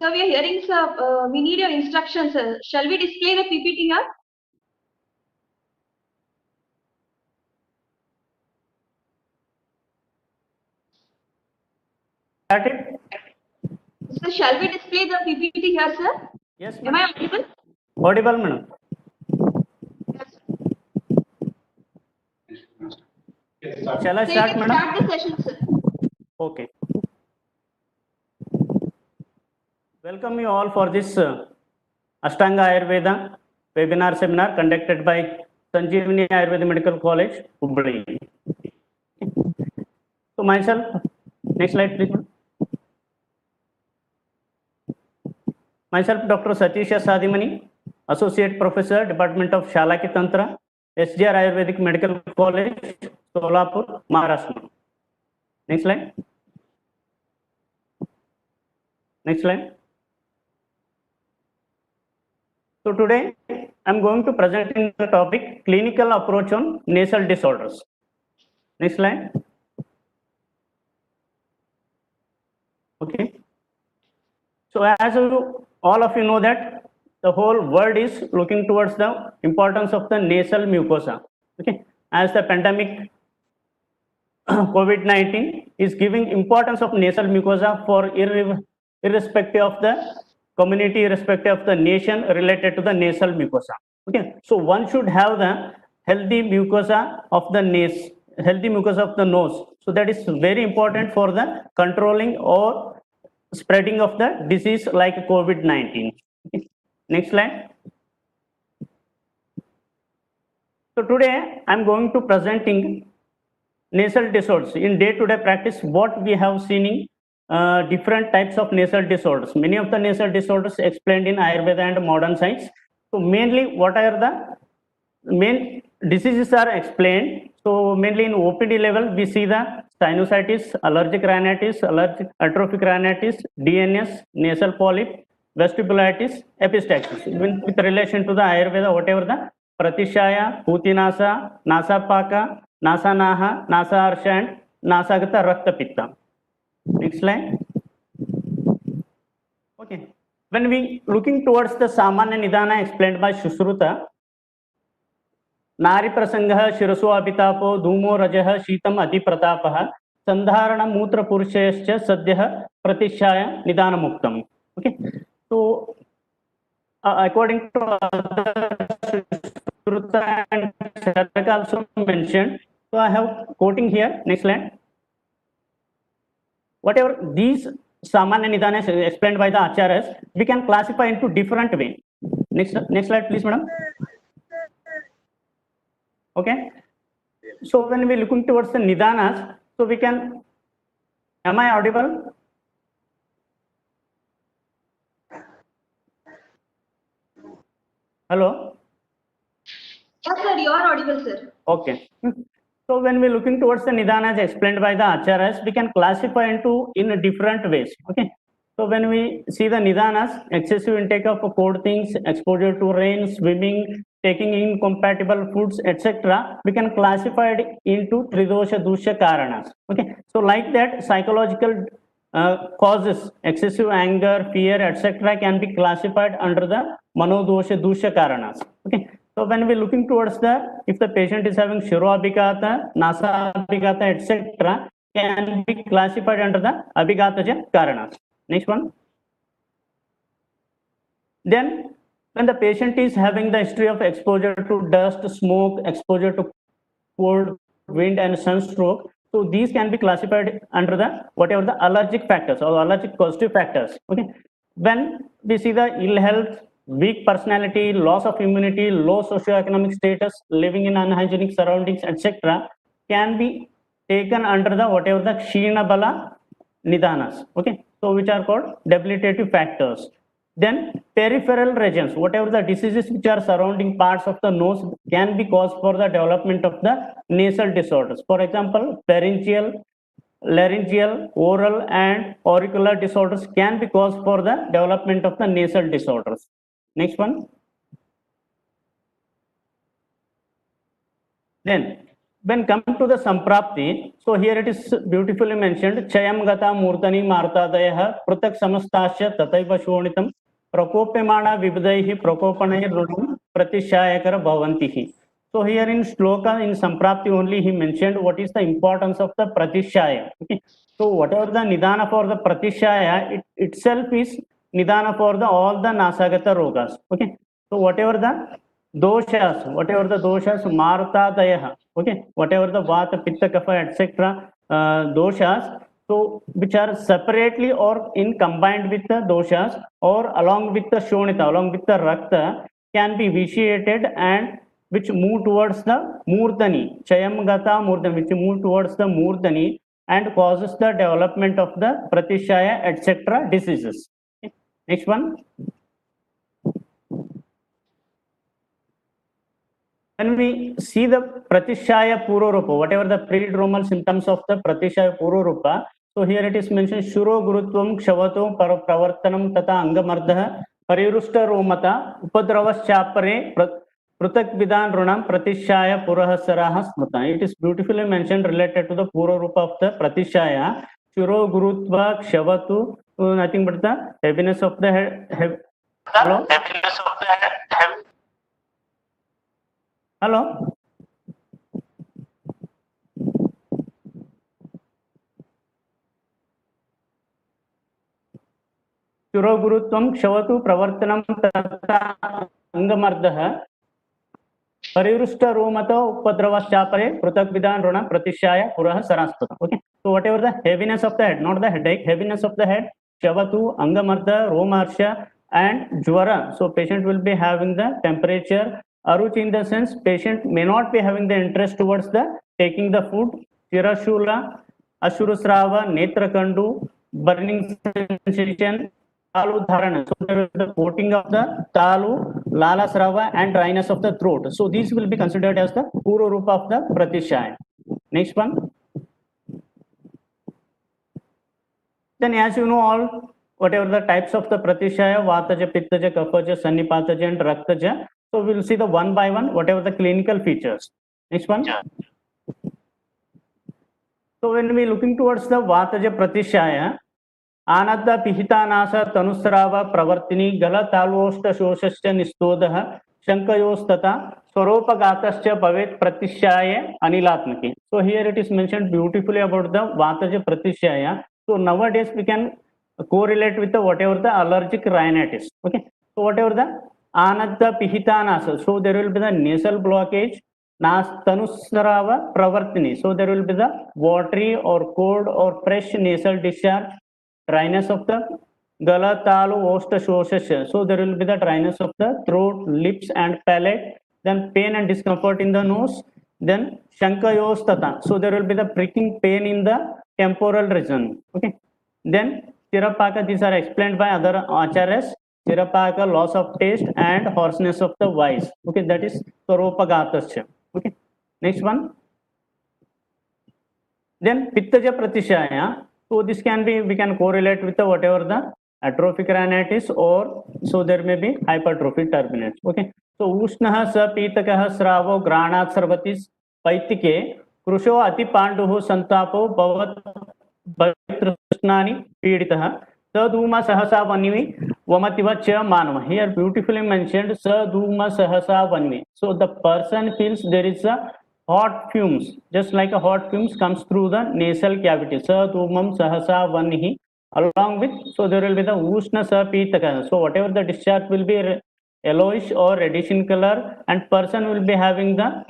So we are hearing, sir. We need your instructions, sir. Shall we display the PPT here? Got it? So shall we display the PPT here, sir? Yes, Am I madam. audible? Audible, madam. Yes. Shall I So you start, can madam? start the session, sir. Okay. Welcome you all for this Ashtanga Ayurveda webinar seminar conducted by Sanjeevani Ayurveda Medical College, Hubli. So myself, next slide please. Myself, Dr. Satish Sadimani, Associate Professor, Department of Shalaki Tantra, SGR Ayurvedic Medical College, Solapur, Maharashtra. Next slide. Next slide. So today I'm going to present in the topic clinical approach on nasal disorders. Next slide. Okay. So as all of you know that the whole world is looking towards the importance of the nasal mucosa. Okay. As the pandemic COVID-19 is giving importance of nasal mucosa for irrespective of the community, irrespective of the nation related to the nasal mucosa. Okay, so one should have the healthy mucosa of the nose. So that is very important for the controlling or spreading of the disease like COVID-19. Okay. Next slide. So today I'm going to presenting nasal disorders in day-to-day practice. What we have seen in different types of nasal disorders. Many of the nasal disorders explained in Ayurveda and modern science. So mainly what are the main diseases are explained. So mainly in OPD level we see the sinusitis, allergic rhinitis, allergic atrophic rhinitis, DNS, nasal polyp, vestibulitis, epistaxis. With relation to the Ayurveda, whatever the Pratishaya, Putinasa, Nasapaka, Nasanaha, Nasaharsha and Nasagata Rakta Pitta. Next slide. Okay. When we looking towards the Samanya Nidana explained by Sushruta, Nari Prasangah Shiraso Abhitapo Dhumo Rajah Shitam Ati Pratapah Sandharana Mutra Purushayascha Sadyah Pratishaya Nidana Muktam. Okay. So according to Sushruta and Charaka also mentioned, so I have quoting here. Next slide. Whatever these Samanya Nidana explained by the Acharyas, we can classify into different way. Next slide, please, madam. Okay. So when we looking towards the Nidanas, so we can. Am I audible? Hello. Yes, sir. You are audible, sir. Okay. So when we looking towards the Nidanas explained by the Acharyas, we can classify into in different ways. Okay. So when we see the nidanas, excessive intake of cold things, exposure to rain, swimming, taking incompatible foods, etc., we can classify it into tridosha dusha karanas. Okay, so like that, psychological causes, excessive anger, fear, etc., can be classified under the manodosha dusha karanas. Okay, so when we looking towards the, if the patient is having shiroabhigata, nasaabhigata, etc., can be classified under the abhigataja karanas. Next one. Then when the patient is having the history of exposure to dust, smoke, exposure to cold, wind and sunstroke, so these can be classified under the whatever the allergic factors or allergic causative factors. Okay, when we see the ill health, weak personality, loss of immunity, low socioeconomic status, living in unhygienic surroundings, etc., can be taken under the whatever the Kshina Bala Nidanas. Okay, so which are called debilitative factors. Then peripheral regions, whatever the diseases which are surrounding parts of the nose, can be caused for the development of the nasal disorders. For example, pharyngeal, laryngeal, oral and auricular disorders can be caused for the development of the nasal disorders. Next one. Then when come to the samprapti, so here it is beautifully mentioned, chayam gata murtani martadayah pratak samastasya tataiva shonitam prakopyamana vividaihi prakopanai runam pratishayakara bhavantihi. So here in shloka, in samprapti only, he mentioned what is the importance of the pratishaya. Okay, so whatever the nidana for the pratishaya, it itself is nidana for the all the nasagata rogas. Okay, so whatever the doshas, martadayah, okay, whatever the vata, pitta, kapha, etc., doshas, so which are separately or in combined with the doshas or along with the shonita, along with the rakta, can be vitiated and which move towards the murdani, chayam gata murdani, which move towards the murdani and causes the development of the pratishaya, etc., diseases. Okay. Next one. When we see the pratishaya purorupa, whatever the prodromal symptoms of the pratishaya purorupa, so here it is mentioned shuro gurutvam ksavato pravartanam tata angamardha parirushta romata upadravashapare prutak vidan runam pratishaya purahasaraha smata. It is beautifully mentioned related to the purorupa of the pratishaya. Shuro gurutva kshavatu, nothing but the heaviness of the head. Hello? Hello? Shuro gurutvam kshavatu pravartanam tata angamardha parirushta romata uppadravashapare prutak vidan runa pratishaya puraha saraspata. Okay, so whatever the heaviness of the head, not the headache, heaviness of the head, kshavatu, angamardha, romarsha and jwara. So patient will be having the temperature. Aruchi, in the sense, patient may not be having the interest towards the taking the food. Chirashula, Ashurasrava, Netrakandu, burning sensation, Talu Dharana. So there is the coating of the Talu, Lala Srava and dryness of the throat. So these will be considered as the Purorupa of the Pratishaya. Next one. Then as you know all, whatever the types of the Pratishaya, Vataja, Pittaja, Kaphaja, Sannipataja and Raktaja. So we will see the one by one, whatever the clinical features. Next one. So when we looking towards the Vataja Pratishaya, Anadda Pihitanasa Tanusrava Pravartini Gala Talvosta Shoshascha Nistodaha Shankayostata Swaropagatascha Pavet Pratishaya Anilatmaki. So here it is mentioned beautifully about the Vataja Pratishaya. So nowadays we can correlate with the whatever the allergic rhinitis. Okay. So whatever the Anadda Pihitanasa, so there will be the nasal blockage, Tanusrava Pravartini, so there will be the watery or cold or fresh nasal discharge, dryness of the Gala Talu Osta Shoshasha, so there will be the dryness of the throat, lips and palate, then pain and discomfort in the nose, then Shankayostata, so there will be the pricking pain in the temporal region. Okay, then Tirapaka, these are explained by other acharyas. Tirapaka, loss of taste and hoarseness of the voice. Okay, that is Swaropagatascha. Okay, next one. Then Pittaja Pratishaya. So this can be, we can correlate with the whatever the atrophic rhinitis, or so there may be hypertrophic turbinates. Okay. So ushnah sa pitakah sravo granat sarvati paitike krusho ati panduh santapo bhavat piditah saduma sahasa vanvi vamativa cha manava. Here beautifully mentioned saduma sahasa vanvi. So the person feels there is a hot fumes, just like a hot fumes comes through the nasal cavity. Sadumam sahasa vanhi, along with, so there will be the ushna sapitaka. So whatever the discharge will be yellowish or reddish in color, and person will be having the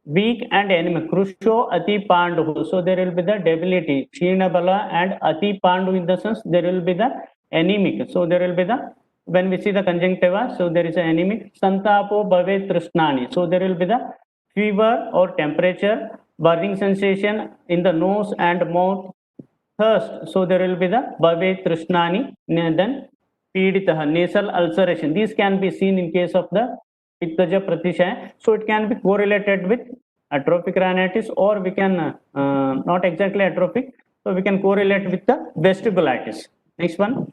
weak and anemic. Krusho ati pandu. So there will be the debility, Kshinabala, and ati pandu in the sense there will be the anemic. So there will be the, when we see the conjunctiva, so there is an anemic. Santapo bhave trishnani. So there will be the fever or temperature, burning sensation in the nose and mouth, thirst. So there will be the bhave trishnani, then piditah, nasal ulceration. These can be seen in case of the pittaja pratishaya. So it can be correlated with atrophic rhinitis, or we can not exactly atrophic, so we can correlate with the vestibulitis. Next one.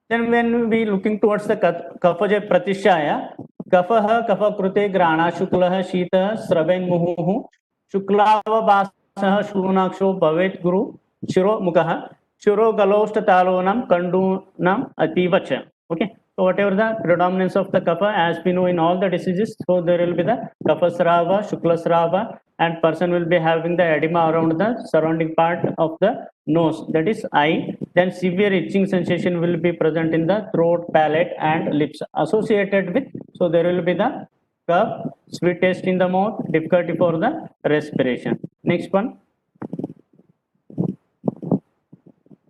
Then when we looking towards the kaphaja pratishaya, kapha kapha krute grana shuklah shita sraven muhu shuklava basah shunaksho bhavet guru shiro mukah shiro galoshta talonam kandunam ativacha. Okay. So whatever the predominance of the kapha, as we know in all the diseases, so there will be the kapha srava, shukla srava, and person will be having the edema around the surrounding part of the nose, that is eye. Then severe itching sensation will be present in the throat, palate, and lips associated with. So there will be the cough, sweet taste in the mouth, difficulty for the respiration. Next one.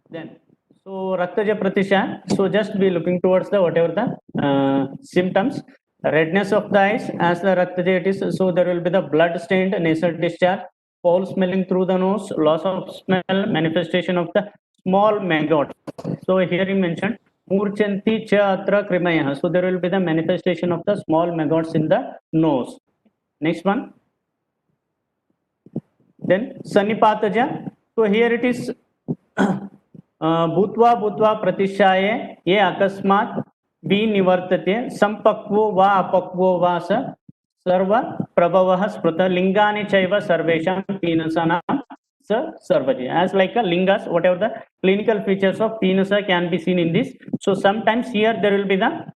Then, so Raktaja Pratisha, so just be looking towards the whatever the symptoms. Redness of the eyes, as the Raktaja it is, so there will be the blood stained nasal discharge, foul smelling through the nose, loss of smell, manifestation of the small maggots. So here he mentioned Murchanti cha atra krimaya. So there will be the manifestation of the small maggots in the nose. Next one. Then Sanipataja. So here it is Bhutva Bhutva Pratishaye Ye Akasmat Vinivartate Sampakvo Va Apakvo Vasa Sarva Prabhavaha Spruta Lingani Chaiva Sarvesham Penasana Sarvaji. As like a lingas, whatever the clinical features of penasa can be seen in this. So sometimes here there will be the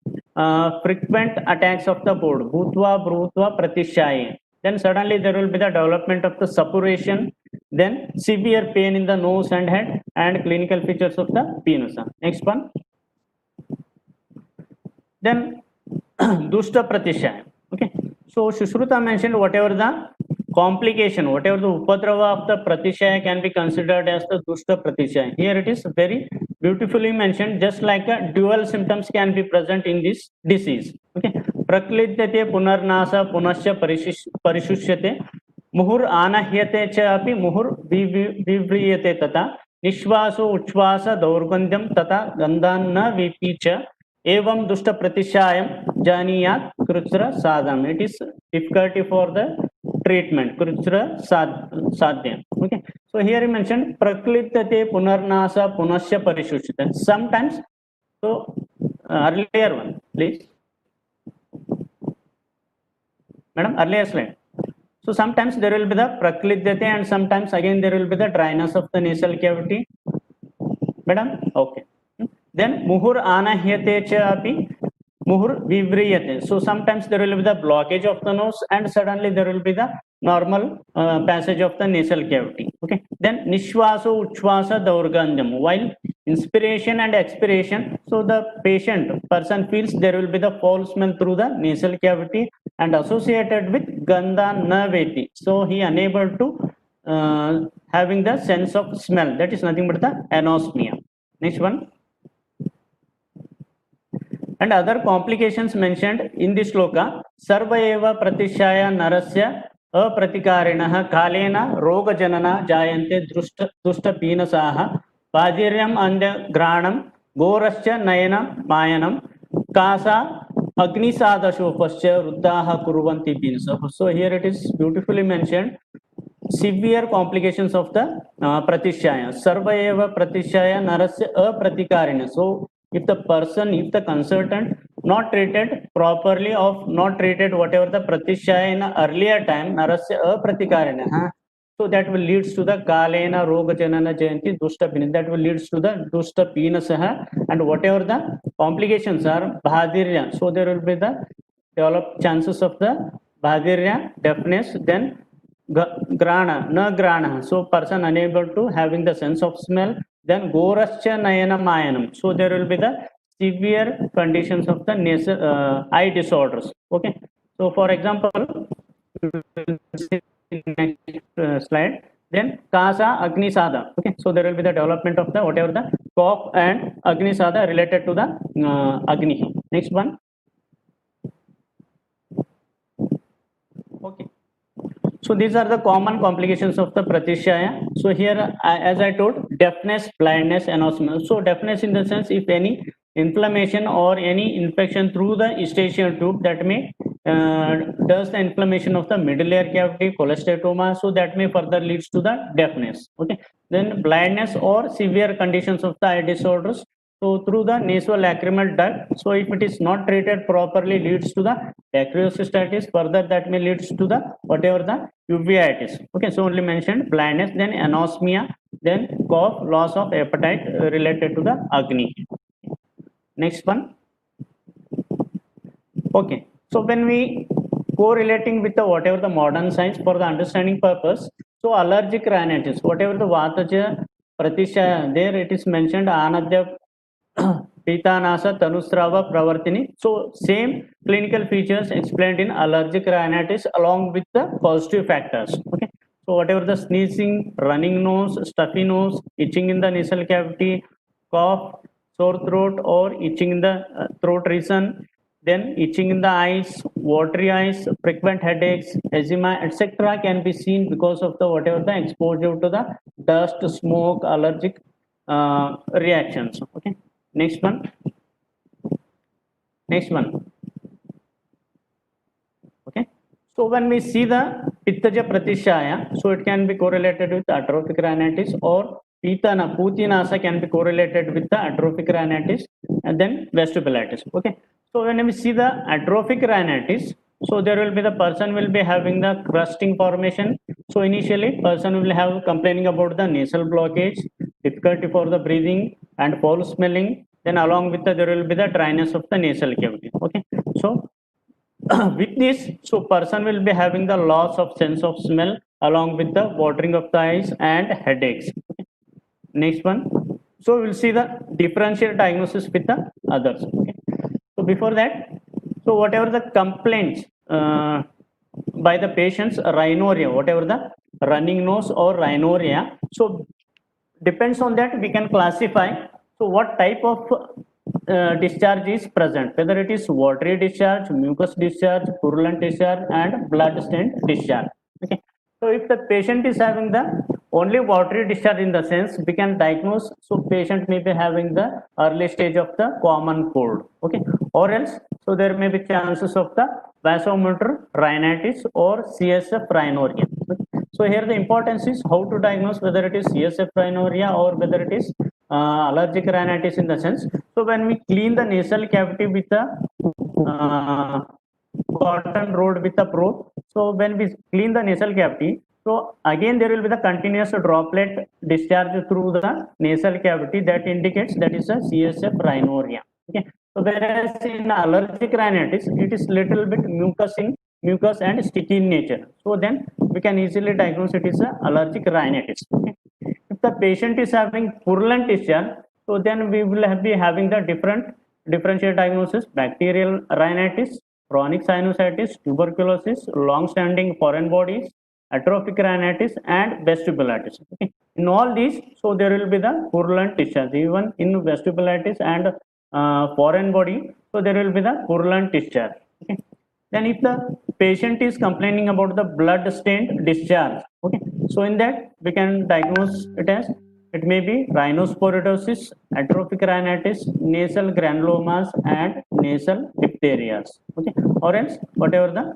frequent attacks of the board. Bhutva Bhutva Pratishaye. Then suddenly there will be the development of the suppuration, then severe pain in the nose and head, and clinical features of the penasa. Next one. Then Dushta Pratishaya. Okay. So Sushruta mentioned whatever the complication, whatever the upadrava of the Pratishaya can be considered as the Dushta Pratishaya. Here it is very beautifully mentioned, just like a dual symptoms can be present in this disease. Okay. Praklidyate punarnasa punasya parishusyate muhur anahyate cha api muhur vivriyate tata nishvaso uchvasa daurgandhyam tata gandhanna vipi cha evam dushta pratishayam janiyat kruchra sadham. It is difficulty for the treatment, kruchra sadhyam. Okay. So here he mentioned praklidyate punarnasa punasya parishusyate. Sometimes, so earlier one please. Madam, earlier slide. So sometimes there will be the praklidyate, and sometimes again there will be the dryness of the nasal cavity. Madam, okay. Then muhur anahyate cha api muhur vivriyate. So sometimes there will be the blockage of the nose, and suddenly there will be the normal passage of the nasal cavity. Okay. Then nishvaso uchvasa daurgandhyam. While inspiration and expiration, so the person feels there will be the foul smell through the nasal cavity and associated with gandha naveti. So he unable to having the sense of smell. That is nothing but the anosmia. Next one. And other complications mentioned in this sloka, sarva eva pratishaya narasya apratikarinah kalena roga janana jayante dushta pinasaha pajiryam andya granam gorasya nayana mayanam kasa agni sadashopasya ruddaha kurvanti pinasa. So here it is beautifully mentioned. severe complications of the pratishyaya. Sarva eva pratishyaya narasya apratikarinya. So if the person, if the consultant not treated properly of not treated whatever the pratishyaya in earlier time, narasya apratikarinya, so that will leads to the kalena roga janana jayanti dushta penis, that will leads to the dushta penis, and whatever the complications are bhadirya, so there will be the develop chances of the bhadirya, deafness, then grana na grana, so person unable to having the sense of smell, then gorascha nayana mayanam, so there will be the severe conditions of the nasal eye disorders. Okay, so for example, next slide, then kasa agnisada. Okay, so there will be the development of the whatever the cough and agnisada related to the agni. Next one. Okay, so these are the common complications of the pratishyaya. So here, as I told, deafness, blindness, anosmia. So deafness in the sense, if any inflammation or any infection through the eustachian tube, that may does the inflammation of the middle ear cavity, cholesteatoma, so that may further leads to the deafness. Okay, then blindness or severe conditions of the eye disorders, so through the nasolacrimal duct, so if it is not treated properly, leads to the dacryocystitis, further that may leads to the whatever the uveitis. Okay, so only mentioned blindness, then anosmia, then cough, loss of appetite related to the agni. Next one. Okay, so when we correlating with the whatever the modern science for the understanding purpose, so allergic rhinitis, whatever the vataja pratishyaya, there it is mentioned anadya pitanasa tanusrava pravartini, so same clinical features explained in allergic rhinitis along with the positive factors. Okay, so whatever the sneezing, running nose, stuffy nose, itching in the nasal cavity, cough, sore throat or itching in the throat region, then itching in the eyes, watery eyes, frequent headaches, eczema, etc. can be seen because of the whatever the exposure to the dust, smoke, allergic reactions. Okay, next one. Next one. Okay, so when we see the pittaja pratishyaya, so it can be correlated with atrophic rhinitis, or pitana putinasa can be correlated with the atrophic rhinitis, and then vestibulitis. Okay, so when we see the atrophic rhinitis, so there will be the person will be having the crusting formation. So initially person will have complaining about the nasal blockage, difficulty for the breathing and foul smelling, then along with the, there will be the dryness of the nasal cavity. Okay, so with this, so person will be having the loss of sense of smell along with the watering of the eyes and headaches. Okay. Next one. So we'll see the differential diagnosis with the others. Okay. So before that, so whatever the complaints by the patients, rhinorrhea, whatever the running nose or rhinorrhea, so depends on that we can classify. So what type of discharge is present, whether it is watery discharge, mucus discharge, purulent discharge, and blood stained discharge. Okay. So if the patient is having the only watery discharge in the sense, we can diagnose, so patient may be having the early stage of the common cold. Okay, or else, so there may be chances of the vasomotor rhinitis or CSF rhinorrhea. Okay. So here the importance is how to diagnose whether it is CSF rhinorrhea or whether it is allergic rhinitis in the sense. So when we clean the nasal cavity with the cotton rolled with a probe, so when we clean the nasal cavity, so again there will be the continuous droplet discharge through the nasal cavity, that indicates that is a CSF rhinorrhea. Okay, so whereas in allergic rhinitis it is little bit mucus and sticky in nature, so then we can easily diagnose it is a allergic rhinitis. Okay. If the patient is having purulent discharge, so then we will be having the differential diagnosis: bacterial rhinitis, chronic sinusitis, tuberculosis, long-standing foreign bodies, atrophic rhinitis, and vestibulitis. Okay. In all these, so there will be the purulent discharge. Even in vestibulitis and foreign body, so there will be the purulent discharge. Okay. Then if the patient is complaining about the blood stained discharge, okay, so in that we can diagnose it as, it may be rhinosporidiosis, atrophic rhinitis, nasal granulomas, and nasal diphtherias. Okay, or else whatever the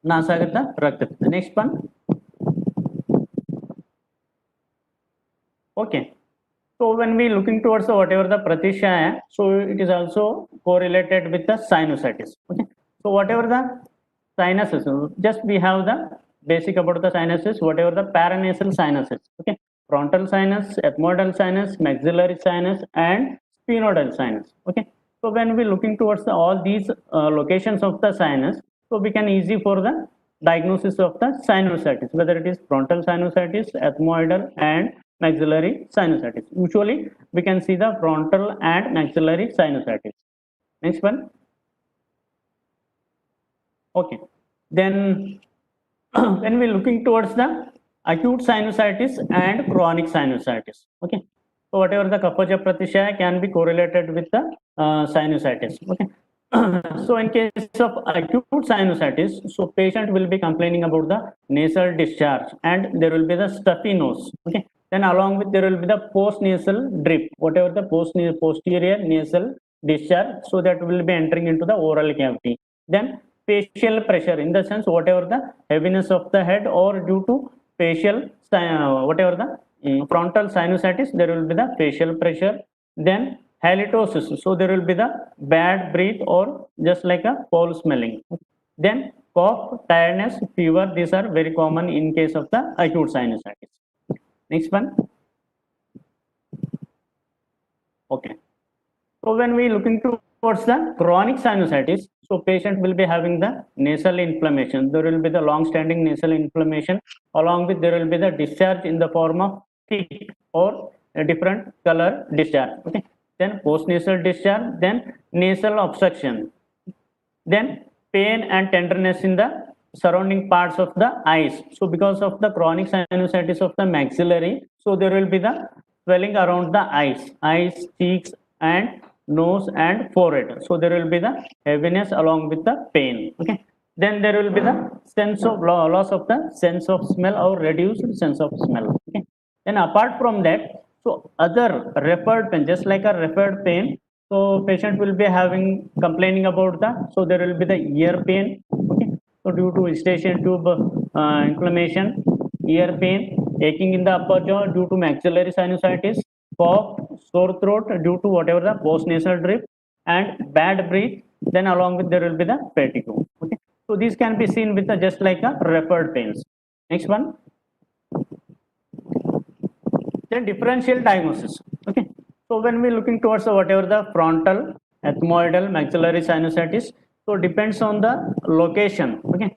नासागत रक्तपित्त. Next one. Okay. So when we looking towards the whatever the pratishyaya, so it is also correlated with the sinusitis. Okay. So whatever the sinuses, just we have the basic about the sinuses, whatever the paranasal sinuses. Okay. Frontal sinus, ethmoidal sinus, maxillary sinus, and sphenoidal sinus. Okay. So when we looking towards all these locations of the sinus, so we can easy for the diagnosis of the sinusitis, whether it is frontal sinusitis, ethmoidal, and maxillary sinusitis. Usually, we can see the frontal and maxillary sinusitis. Next one. Okay. Then, when we looking towards the acute sinusitis and chronic sinusitis. Okay. So, whatever the Kaposia pratishyaya can be correlated with the sinusitis. Okay. So, in case of acute sinusitis, so patient will be complaining about the nasal discharge and there will be the stuffy nose. Okay. Then along with there will be the postnasal drip, whatever the posterior nasal discharge, so that will be entering into the oral cavity. Then facial pressure, in the sense whatever the heaviness of the head or due to facial whatever the frontal sinusitis, there will be the facial pressure. Then halitosis, so there will be the bad breath or just like a foul smelling. Then cough, tiredness, fever, these are very common in case of the acute sinusitis. Next one. Okay. So when we looking towards the chronic sinusitis, so patient will be having the nasal inflammation. There will be the long-standing nasal inflammation. Along with there will be the discharge in the form of thick or a different color discharge. Okay. Then postnasal discharge. Then nasal obstruction. Then pain and tenderness in the surrounding parts of the eyes. So because of the chronic sinusitis of the maxillary, so there will be the swelling around the eyes, cheeks, and nose and forehead. So there will be the heaviness along with the pain. Okay. Then there will be the sense of loss of the sense of smell or reduced sense of smell. Okay. Then apart from that, so other referred pain, just like a referred pain, so patient will be having complaining about that. So there will be the ear pain. Okay. So due to eustachian tube inflammation, ear pain, aching in the upper jaw due to maxillary sinusitis, cough, sore throat due to whatever the postnasal drip, and bad breath. Then along with there will be the fatigue. Okay. So these can be seen with the just like a referred pains. Next one. Then differential diagnosis. Okay. So when we looking towards whatever the frontal, ethmoidal, maxillary sinusitis, so depends on the location. Okay.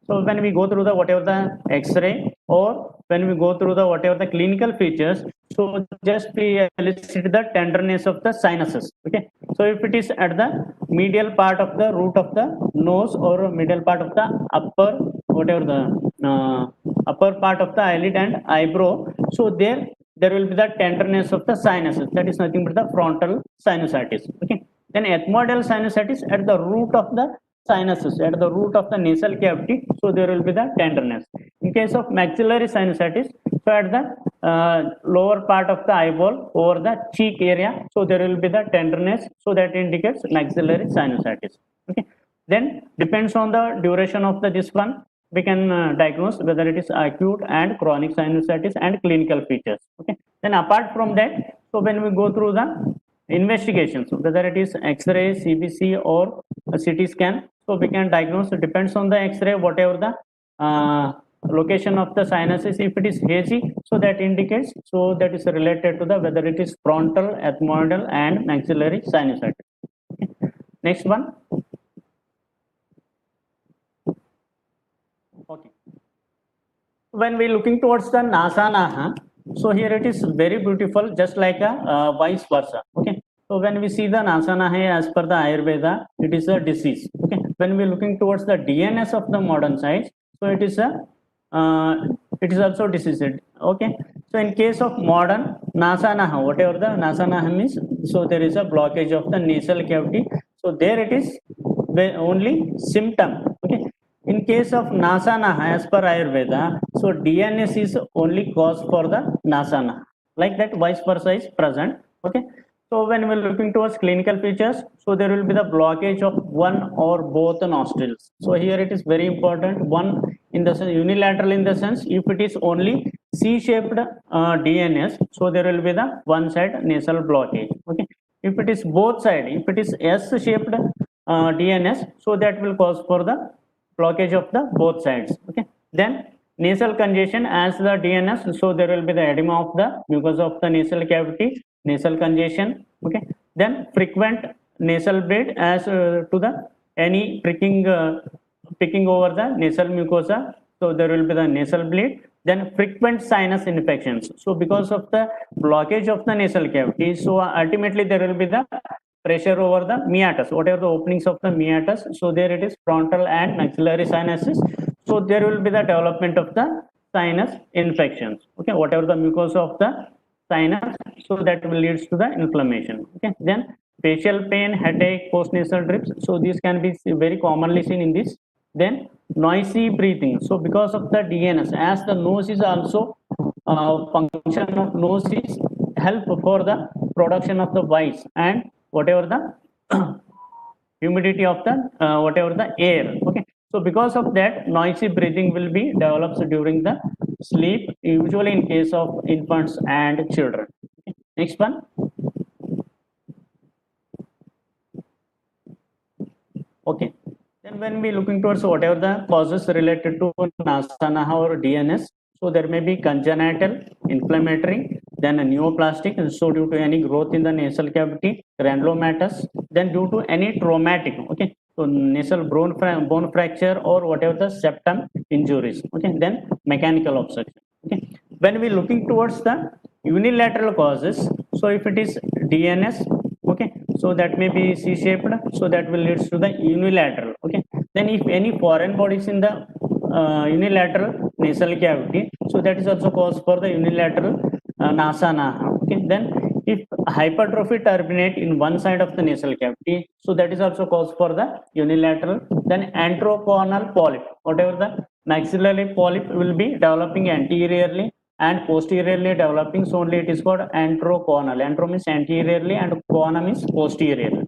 So when we go through the whatever the X-ray or when we go through the whatever the clinical features, so just we elicit the tenderness of the sinuses. Okay. So if it is at the medial part of the root of the nose or middle part of the upper whatever the upper part of the eyelid and eyebrow, so there will be the tenderness of the sinuses. That is nothing but the frontal sinusitis. Okay. Then ethmoidal sinusitis at the root of the sinuses, at the root of the nasal cavity, so there will be the tenderness. In case of maxillary sinusitis, so at the lower part of the eyeball over the cheek area, so there will be the tenderness, so that indicates maxillary sinusitis. Okay. Then depends on the duration of this one, we can diagnose whether it is acute and chronic sinusitis and clinical features. Okay. Then apart from that, so when we go through the investigations, whether it is X-ray, CBC, or a CT scan, so we can diagnose. It depends on the X-ray, whatever the location of the sinuses. If it is hazy, so that indicates, so that is related to the whether it is frontal, ethmoidal, and maxillary sinusitis. Okay. Next one. Okay. When we looking towards the Nasanaha, so here it is very beautiful, just like a vice versa. Okay. So when we see the Nasanaha as per the Ayurveda, it is a disease. Okay. When we looking towards the DNS of the modern science, so it is also disease. Okay. So in case of modern Nasanaha, whatever the Nasanaha means, so there is a blockage of the nasal cavity. So there it is only symptom. Okay. In case of Nasanaha, as per Ayurveda, so DNS is only cause for the Nasanaha. Like that, vice versa is present. Okay. So when we're looking towards clinical features, so there will be the blockage of one or both nostrils. So here it is very important. One in the sense unilateral in the sense if it is only C-shaped DNS, so there will be the one side nasal blockage. Okay. If it is both side, if it is S-shaped DNS, so that will cause for the blockage of the both sides. Okay. Then nasal congestion as the DNS, so there will be the edema of the mucosa of the nasal cavity, nasal congestion. Okay. Then frequent nasal bleed as to the any pricking picking over the nasal mucosa, so there will be the nasal bleed. Then frequent sinus infections, so because of the blockage of the nasal cavity, so ultimately there will be the pressure over the meatus, whatever the openings of the meatus, so there it is frontal and maxillary sinuses, so there will be the development of the sinus infections. Okay, whatever the mucosa of the sinus, so that will leads to the inflammation. Okay, then facial pain, headache, postnasal drips, so these can be very commonly seen in this. Then noisy breathing, so because of the DNS, as the nose is also function of nose is help for the production of the voice and whatever the humidity of the whatever the air. Okay, so because of that noisy breathing will be developed during the sleep, usually in case of infants and children. Okay. Next one. Okay, then when we looking towards whatever the causes related to Nasanaha or DNS, so there may be congenital, inflammatory, then a neoplastic, and so due to any growth in the nasal cavity, granulomatous, then due to any traumatic, okay, so nasal bone fracture or whatever the septum injuries. Okay, then mechanical obstruction. Okay, when we looking towards the unilateral causes, so if it is DNS, okay, so that may be C-shaped, so that will leads to the unilateral. Okay, then if any foreign bodies in the unilateral nasal cavity, so that is also cause for the unilateral Nasanaha. Okay, then if hypertrophy terminate in one side of the nasal cavity, so that is also cause for the unilateral. Then antroconal polyp, whatever the maxillary polyp will be developing anteriorly and posteriorly developing, so only it is called antroconal. Antro means anteriorly and cona means posteriorly.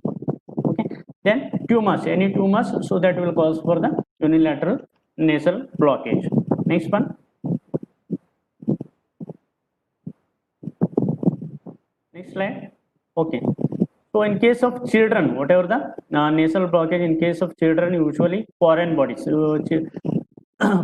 Okay, then tumors, any tumors, so that will cause for the unilateral nasal blockage. Next one. Next slide. Okay, so in case of children, whatever the nasal blockage in case of children, usually foreign bodies,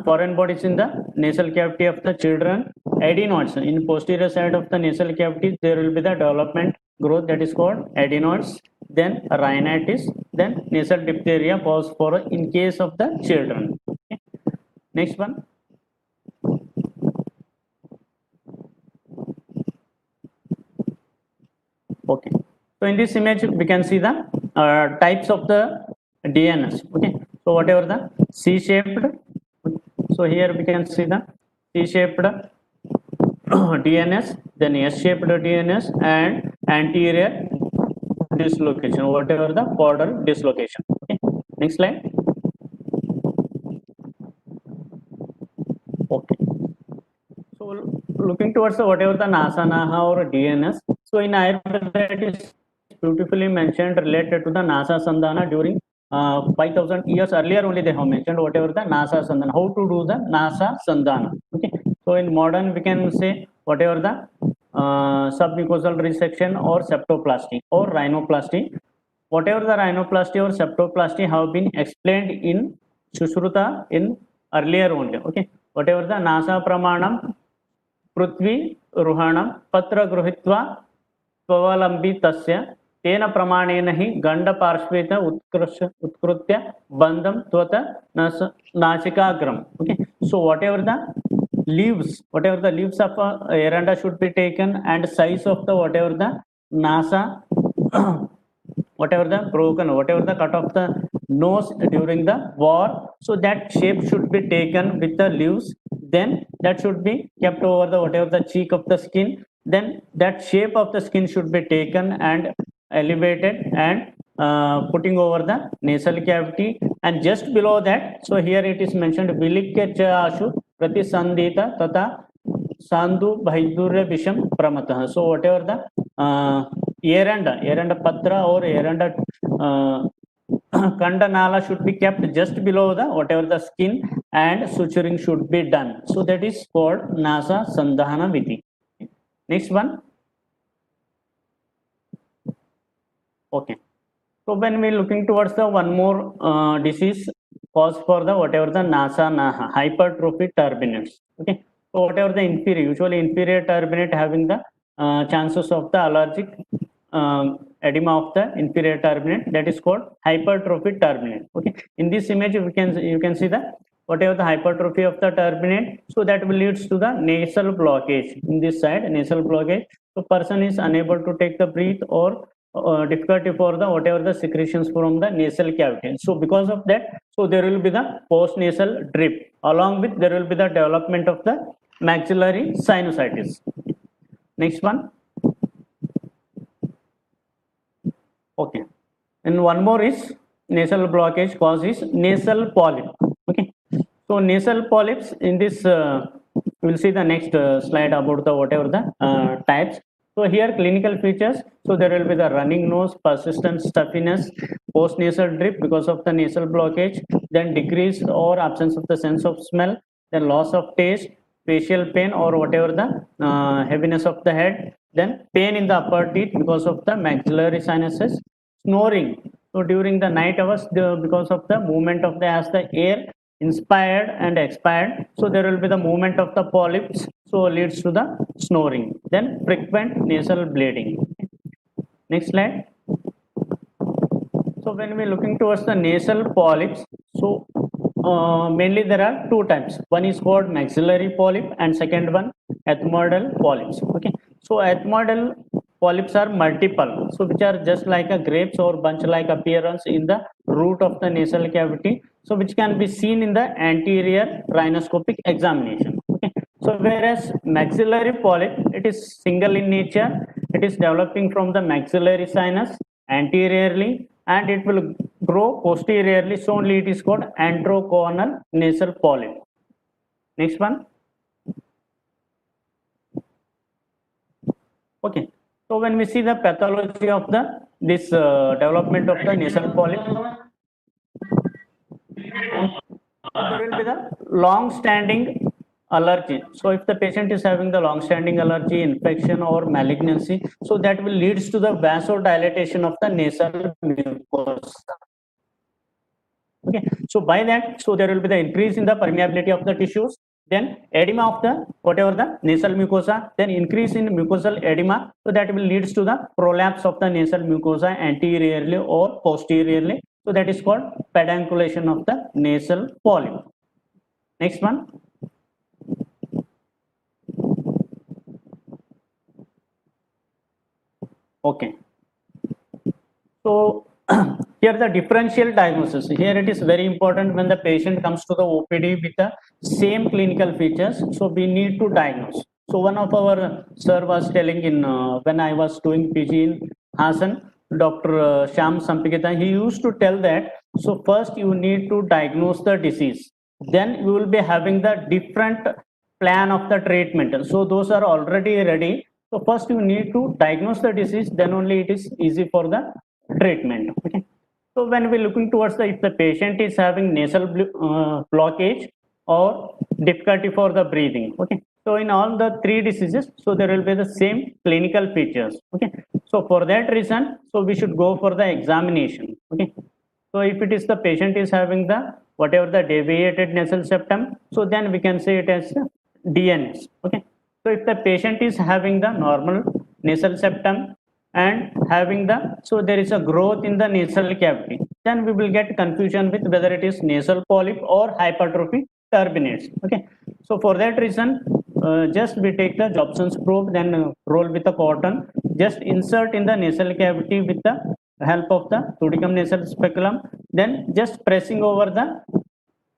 foreign bodies in the nasal cavity of the children, adenoids in posterior side of the nasal cavity, there will be the development growth that is called adenoids, then rhinitis, then nasal diphtheria cause for in case of the children. Okay. Next one. Okay, so in this image we can see the types of the DNS. Okay, so whatever the C-shaped, so here we can see the C-shaped DNS, then S-shaped DNS and anterior dislocation, whatever the caudal dislocation. Okay, next slide. Okay, so looking towards the whatever the Nasanaha or DNS, so in Ayurveda it is beautifully mentioned related to the Nasa Sandhana during 5000 years earlier only they have mentioned whatever the Nasa Sandhana, how to do the Nasa Sandhana. Okay, so in modern we can say whatever the submucosal resection or septoplasty or rhinoplasty, whatever the rhinoplasty or septoplasty have been explained in Sushruta in earlier only. Okay, whatever the Nasa Pramanam Prithvi Ruhanam Patra Gruhitva Swavalambitasya तेन प्रमाणेन हि गंड पार्श्वेत उत्कृत्य बंधम त्वत नासिकाग्रम. Okay, so whatever the leaves of eranda should be taken and size of the whatever the nasa whatever the broken, whatever the cut of the nose during the war, so that shape should be taken with the leaves, then that should be kept over the whatever the cheek of the skin, then that shape of the skin should be taken and elevated and putting over the nasal cavity, and just below that, so here it is mentioned vilikya ashu pratisandhita tata sandhu bhaidurya visham pramatah. So whatever the Eranda patra or Eranda Kandanala should be kept just below the whatever the skin, and suturing should be done. So that is called Nasa Sandhana Vidhi. Next one. Okay. So when we looking towards the one more disease cause for the whatever the Nasa hypertrophy turbinates. Okay. So whatever the inferior, usually inferior turbinate having the chances of the allergic edema of the inferior turbinate, that is called hypertrophy turbinate. Okay. In this image you can see the whatever the hypertrophy of the turbinate, so that will leads to the nasal blockage. In this side, nasal blockage, so person is unable to take the breath or difficulty for the whatever the secretions from the nasal cavity. So because of that, so there will be the post nasal drip, along with there will be the development of the maxillary sinusitis. Next one. Okay. And one more is nasal blockage cause is nasal polyp. Okay. So nasal polyps in this we'll see the next slide about the whatever the types. So here clinical features. So there will be the running nose, persistent stuffiness, post nasal drip because of the nasal blockage, then decreased or absence of the sense of smell, then loss of taste, facial pain or whatever the heaviness of the head, then pain in the upper teeth because of the maxillary sinuses, snoring. So during the night hours, because of the movement of the as the air inspired and expired, so there will be the movement of the polyps, so leads to the snoring, then frequent nasal bleeding. Next slide. So when we looking towards the nasal polyps, so mainly there are two types. One is called maxillary polyp and second one ethmoidal polyps. Okay. So ethmoidal polyps are multiple, so which are just like a grapes or bunch like appearance in the root of the nasal cavity, so which can be seen in the anterior rhinoscopic examination. Okay. So whereas maxillary polyp, it is single in nature, it is developing from the maxillary sinus anteriorly and it will grow posteriorly, so only it is called anteroconal nasal polyp. Next one. Okay. So when we see the pathology of the this development of the nasal polyp, there will be the long-standing allergy. So if the patient is having the long-standing allergy, infection or malignancy, so that will leads to the vasodilatation of the nasal mucosa. Okay. So by that, so there will be the increase in the permeability of the tissues, then edema of the whatever the nasal mucosa, then increase in mucosal edema, so that will leads to the prolapse of the nasal mucosa anteriorly or posteriorly, so that is called pedunculation of the nasal polyp. Next one. Okay. So here the differential diagnosis. Here it is very important when the patient comes to the OPD with the same clinical features. So we need to diagnose. So one of our sir was telling in when I was doing PG in Hassan, Dr. Sham Sampikita, he used to tell that, so first you need to diagnose the disease. Then you will be having the different plan of the treatment. So those are already ready. So first you need to diagnose the disease, then only it is easy for the treatment. Okay. So when we're looking towards the, if the patient is having nasal blockage or difficulty for the breathing. Okay. So in all the three diseases, so there will be the same clinical features. Okay. So for that reason, so we should go for the examination. Okay. So if it is the patient is having the whatever the deviated nasal septum, so then we can say it as DNS. Okay. So if the patient is having the normal nasal septum and having the, so there is a growth in the nasal cavity, then we will get confusion with whether it is nasal polyp or hypertrophy turbinates. Okay. So for that reason, just we take the Jobson's probe, then roll with a cotton, just insert in the nasal cavity with the help of the Pseudocym nasal speculum, then just pressing over the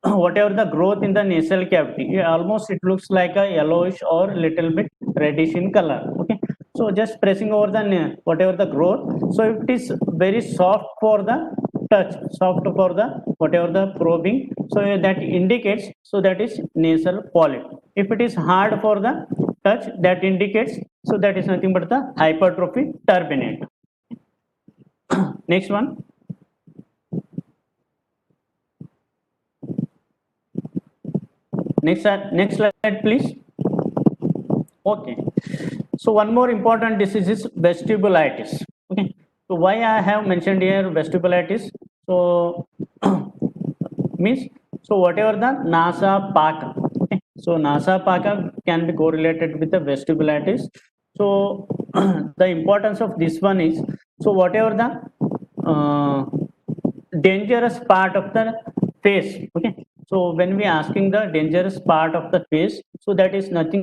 whatever the growth in the nasal cavity, almost it looks like a yellowish or little bit reddish in color. Okay. So just pressing over the whatever the growth. So if it is very soft for the touch, soft for the whatever the probing, so that indicates, so that is nasal polyp. If it is hard for the touch, that indicates, so that is nothing but the hypertrophy turbinate. Next one. Next slide, please. Okay. So one more important disease is vestibulitis. Okay. So why I have mentioned here vestibulitis? So means whatever the Nasa Paka. Okay. So Nasa Paka can be correlated with the vestibulitis. So the importance of this one is whatever the dangerous part of the face. Okay. So when we asking the dangerous part of the face, so that is nothing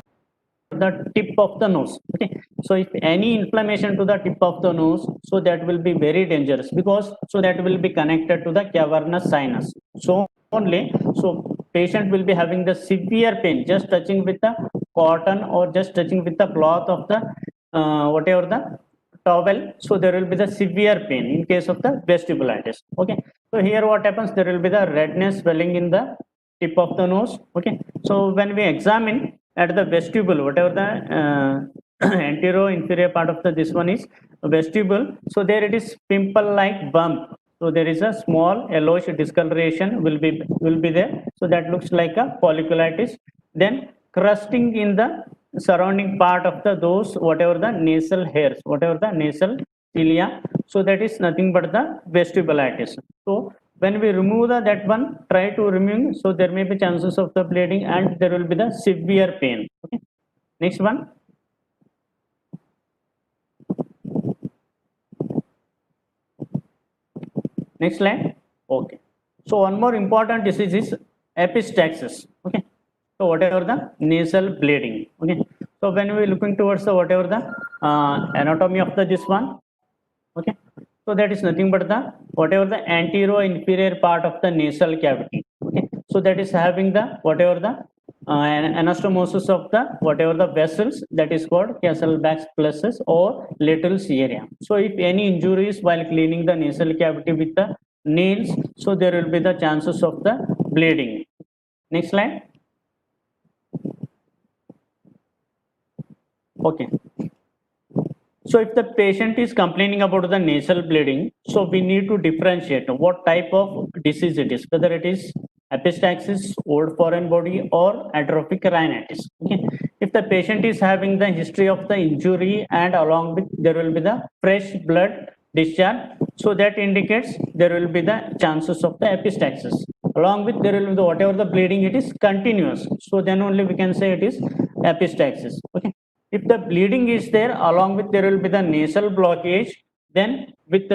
the tip of the nose. Okay. So if any inflammation to the tip of the nose, so that will be very dangerous, because that will be connected to the cavernous sinus. So only patient will be having the severe pain just touching with the cotton or just touching with the cloth of the whatever the towel. So there will be the severe pain in case of the vestibulitis. Okay. So here what happens, there will be the redness swelling in the tip of the nose. Okay. So when we examine at the vestibule, whatever the anterior inferior part of the this one is vestibule, so there it is pimple like bump. So there is a small yellowish discoloration will be there. So that looks like a folliculitis. Then crusting in the surrounding part of the those whatever the nasal hairs, whatever the nasal cilia. So that is nothing but the vestibulitis. So when we remove that one, try to remove, so there may be chances of the bleeding and there will be the severe pain. Okay. Next one. Next slide. Okay. So one more important disease is epistaxis. Okay. So whatever the nasal bleeding. Okay. So when we looking towards the whatever the anatomy of the this one. Okay. So that is nothing but the whatever the anterior inferior part of the nasal cavity. Okay. So that is having the whatever the anastomosis of the whatever the vessels, that is called Hasselbalch's plexus or Little's area. So if any injuries while cleaning the nasal cavity with the nails, so there will be the chances of the bleeding. Next slide. Okay. So if the patient is complaining about the nasal bleeding, so we need to differentiate what type of disease it is, whether it is epistaxis, old foreign body, or atrophic rhinitis. Okay. If the patient is having the history of the injury and along with there will be the fresh blood discharge, so that indicates there will be the chances of the epistaxis. Along with there will be the whatever the bleeding it is continuous, so then only we can say it is epistaxis. Okay. If the bleeding is there, along with there will be the nasal blockage, then with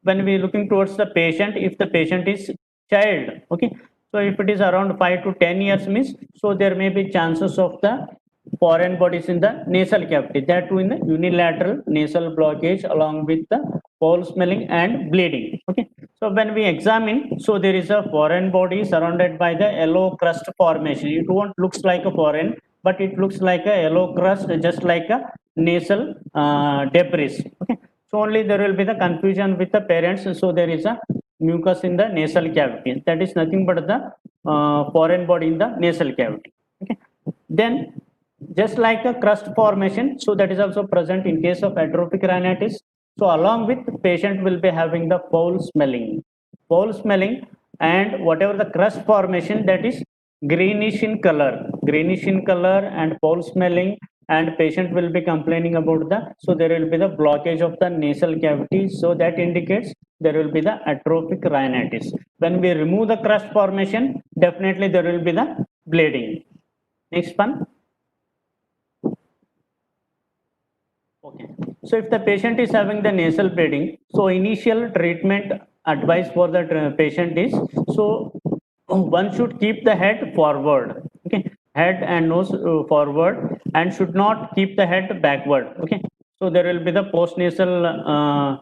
when we looking towards the patient, if the patient is child, okay, so if it is around 5 to 10 years means, so there may be chances of the foreign bodies in the nasal cavity, that too in the unilateral nasal blockage along with the foul smelling and bleeding. Okay. So when we examine, so there is a foreign body surrounded by the yellow crust formation. It won't looks like a foreign, but it looks like a yellow crust, just like a nasal debris. Okay. So only there will be the confusion with the parents. So there is a mucus in the nasal cavity. That is nothing but the foreign body in the nasal cavity. Okay. Then just like a crust formation, so that is also present in case of atrophic rhinitis. So along with patient will be having the foul smelling, and whatever the crust formation, that is greenish in color and foul smelling, and patient will be complaining about the, so there will be the blockage of the nasal cavity, so that indicates there will be the atrophic rhinitis. When we remove the crust formation, definitely there will be the bleeding. Next one. Okay. So if the patient is having the nasal bleeding, so initial treatment advice for the patient is, so one should keep the head forward. Okay. Head and nose forward, and should not keep the head backward. Okay. So there will be the postnasal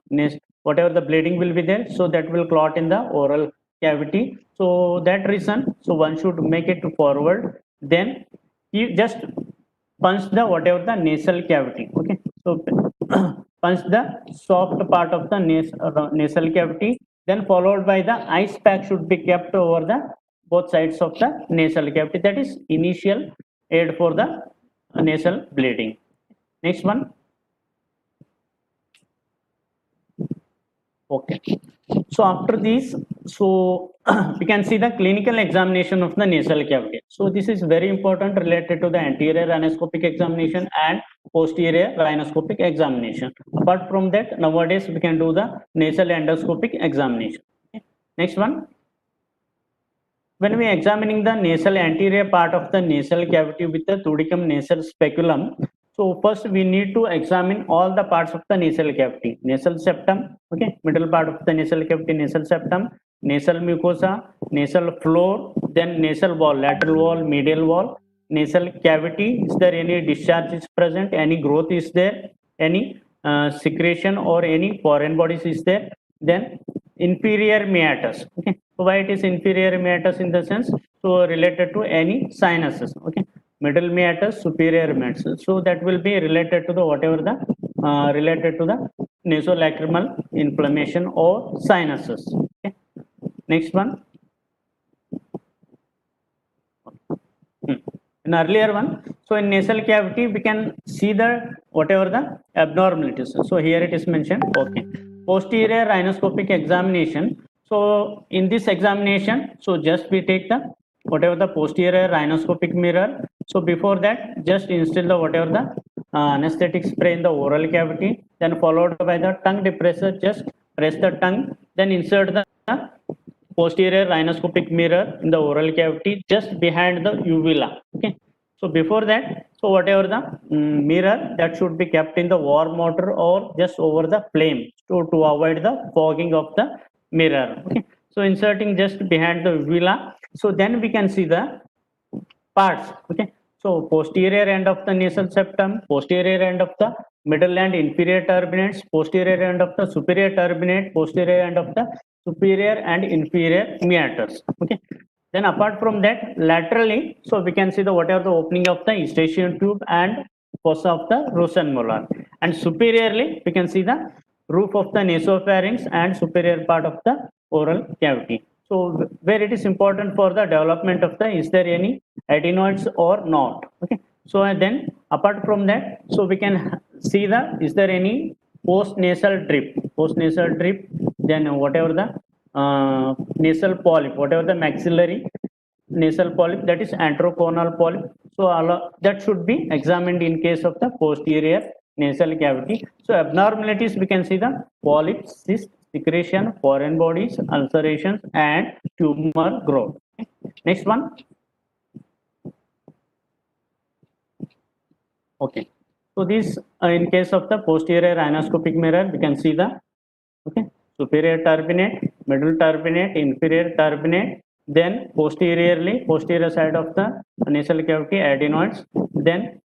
whatever the bleeding will be there, so that will clot in the oral cavity. So that reason, so one should make it forward. Then you just punch the whatever the nasal cavity. Okay. So punch the soft part of the nasal cavity, then followed by the ice pack should be kept over the both sides of the nasal cavity. That is initial aid for the nasal bleeding. Next one. Okay. So after this, so we can see the clinical examination of the nasal cavity. So this is very important related to the anterior rhinoscopic examination and posterior rhinoscopic examination. Apart from that, nowadays we can do the nasal endoscopic examination. Okay. Next one. When we are examining the nasal anterior part of the nasal cavity with the Thudicum nasal speculum, so first we need to examine all the parts of the nasal cavity. Nasal septum, okay, middle part of the nasal cavity, nasal septum, nasal mucosa, nasal floor, then nasal wall, lateral wall, medial wall, nasal cavity. Is there any discharge is present? Any growth is there? Any secretion or any foreign bodies is there? Then inferior meatus. Okay, so why it is inferior meatus in the sense? So related to any sinuses. Okay, middle meatus, superior meatus. So that will be related to the whatever the related to the nasolacrimal inflammation or sinuses. Okay. Next one. In earlier one, so in nasal cavity we can see the whatever the abnormalities. So here it is mentioned. Okay, posterior rhinoscopic examination. So in this examination, so just we take the whatever the posterior rhinoscopic mirror. So before that, just instill the whatever the anesthetic spray in the oral cavity, then followed by the tongue depressor. Just press the tongue, then insert the posterior rhinoscopic mirror in the oral cavity just behind the uvula. Okay, so before that, so whatever the mirror that should be kept in the warm water or just over the flame to avoid the fogging of the mirror. Okay, so inserting just behind the uvula, so then we can see the parts. Okay, so posterior end of the nasal septum, posterior end of the middle and inferior turbinates, posterior end of the superior turbinate, posterior end of the superior and inferior meatus. Okay, then apart from that, laterally, so we can see the whatever the opening of the eustachian tube and fossa of the Rosen molar, and superiorly we can see the roof of the nasopharynx and superior part of the oral cavity. So where it is important for the development of the, is there any adenoids or not? Okay, so and then apart from that, so we can see the, is there any post nasal drip, then whatever the nasal polyp, whatever the maxillary nasal polyp, that is antroconal polyp. So that should be examined in case of the posterior nasal cavity. So abnormalities, we can see the polyps, cyst, secretion, foreign bodies, ulcerations, and tumor growth. Okay. Next one. Okay, so this in case of the posterior rhinoscopic mirror, we can see the okay superior turbinate, middle turbinate, inferior turbinate, then posteriorly, posterior side of the nasal cavity, adenoids, then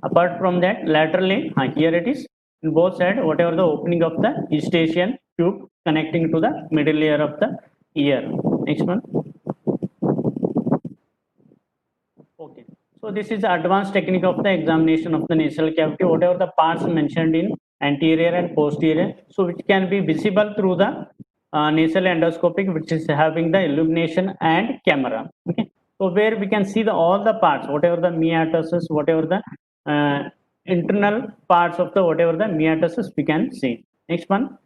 apart from that, laterally, here it is in both sides, whatever the opening of the eustachian tube connecting to the middle layer of the ear. Next one. Okay, so this is the advanced technique of the examination of the nasal cavity, whatever the parts mentioned in anterior and posterior, so which can be visible through the nasal endoscopic, which is having the illumination and camera. Okay, so where we can see the all the parts, whatever the meatus, whatever the internal parts of the whatever the meatus we can see. Next one.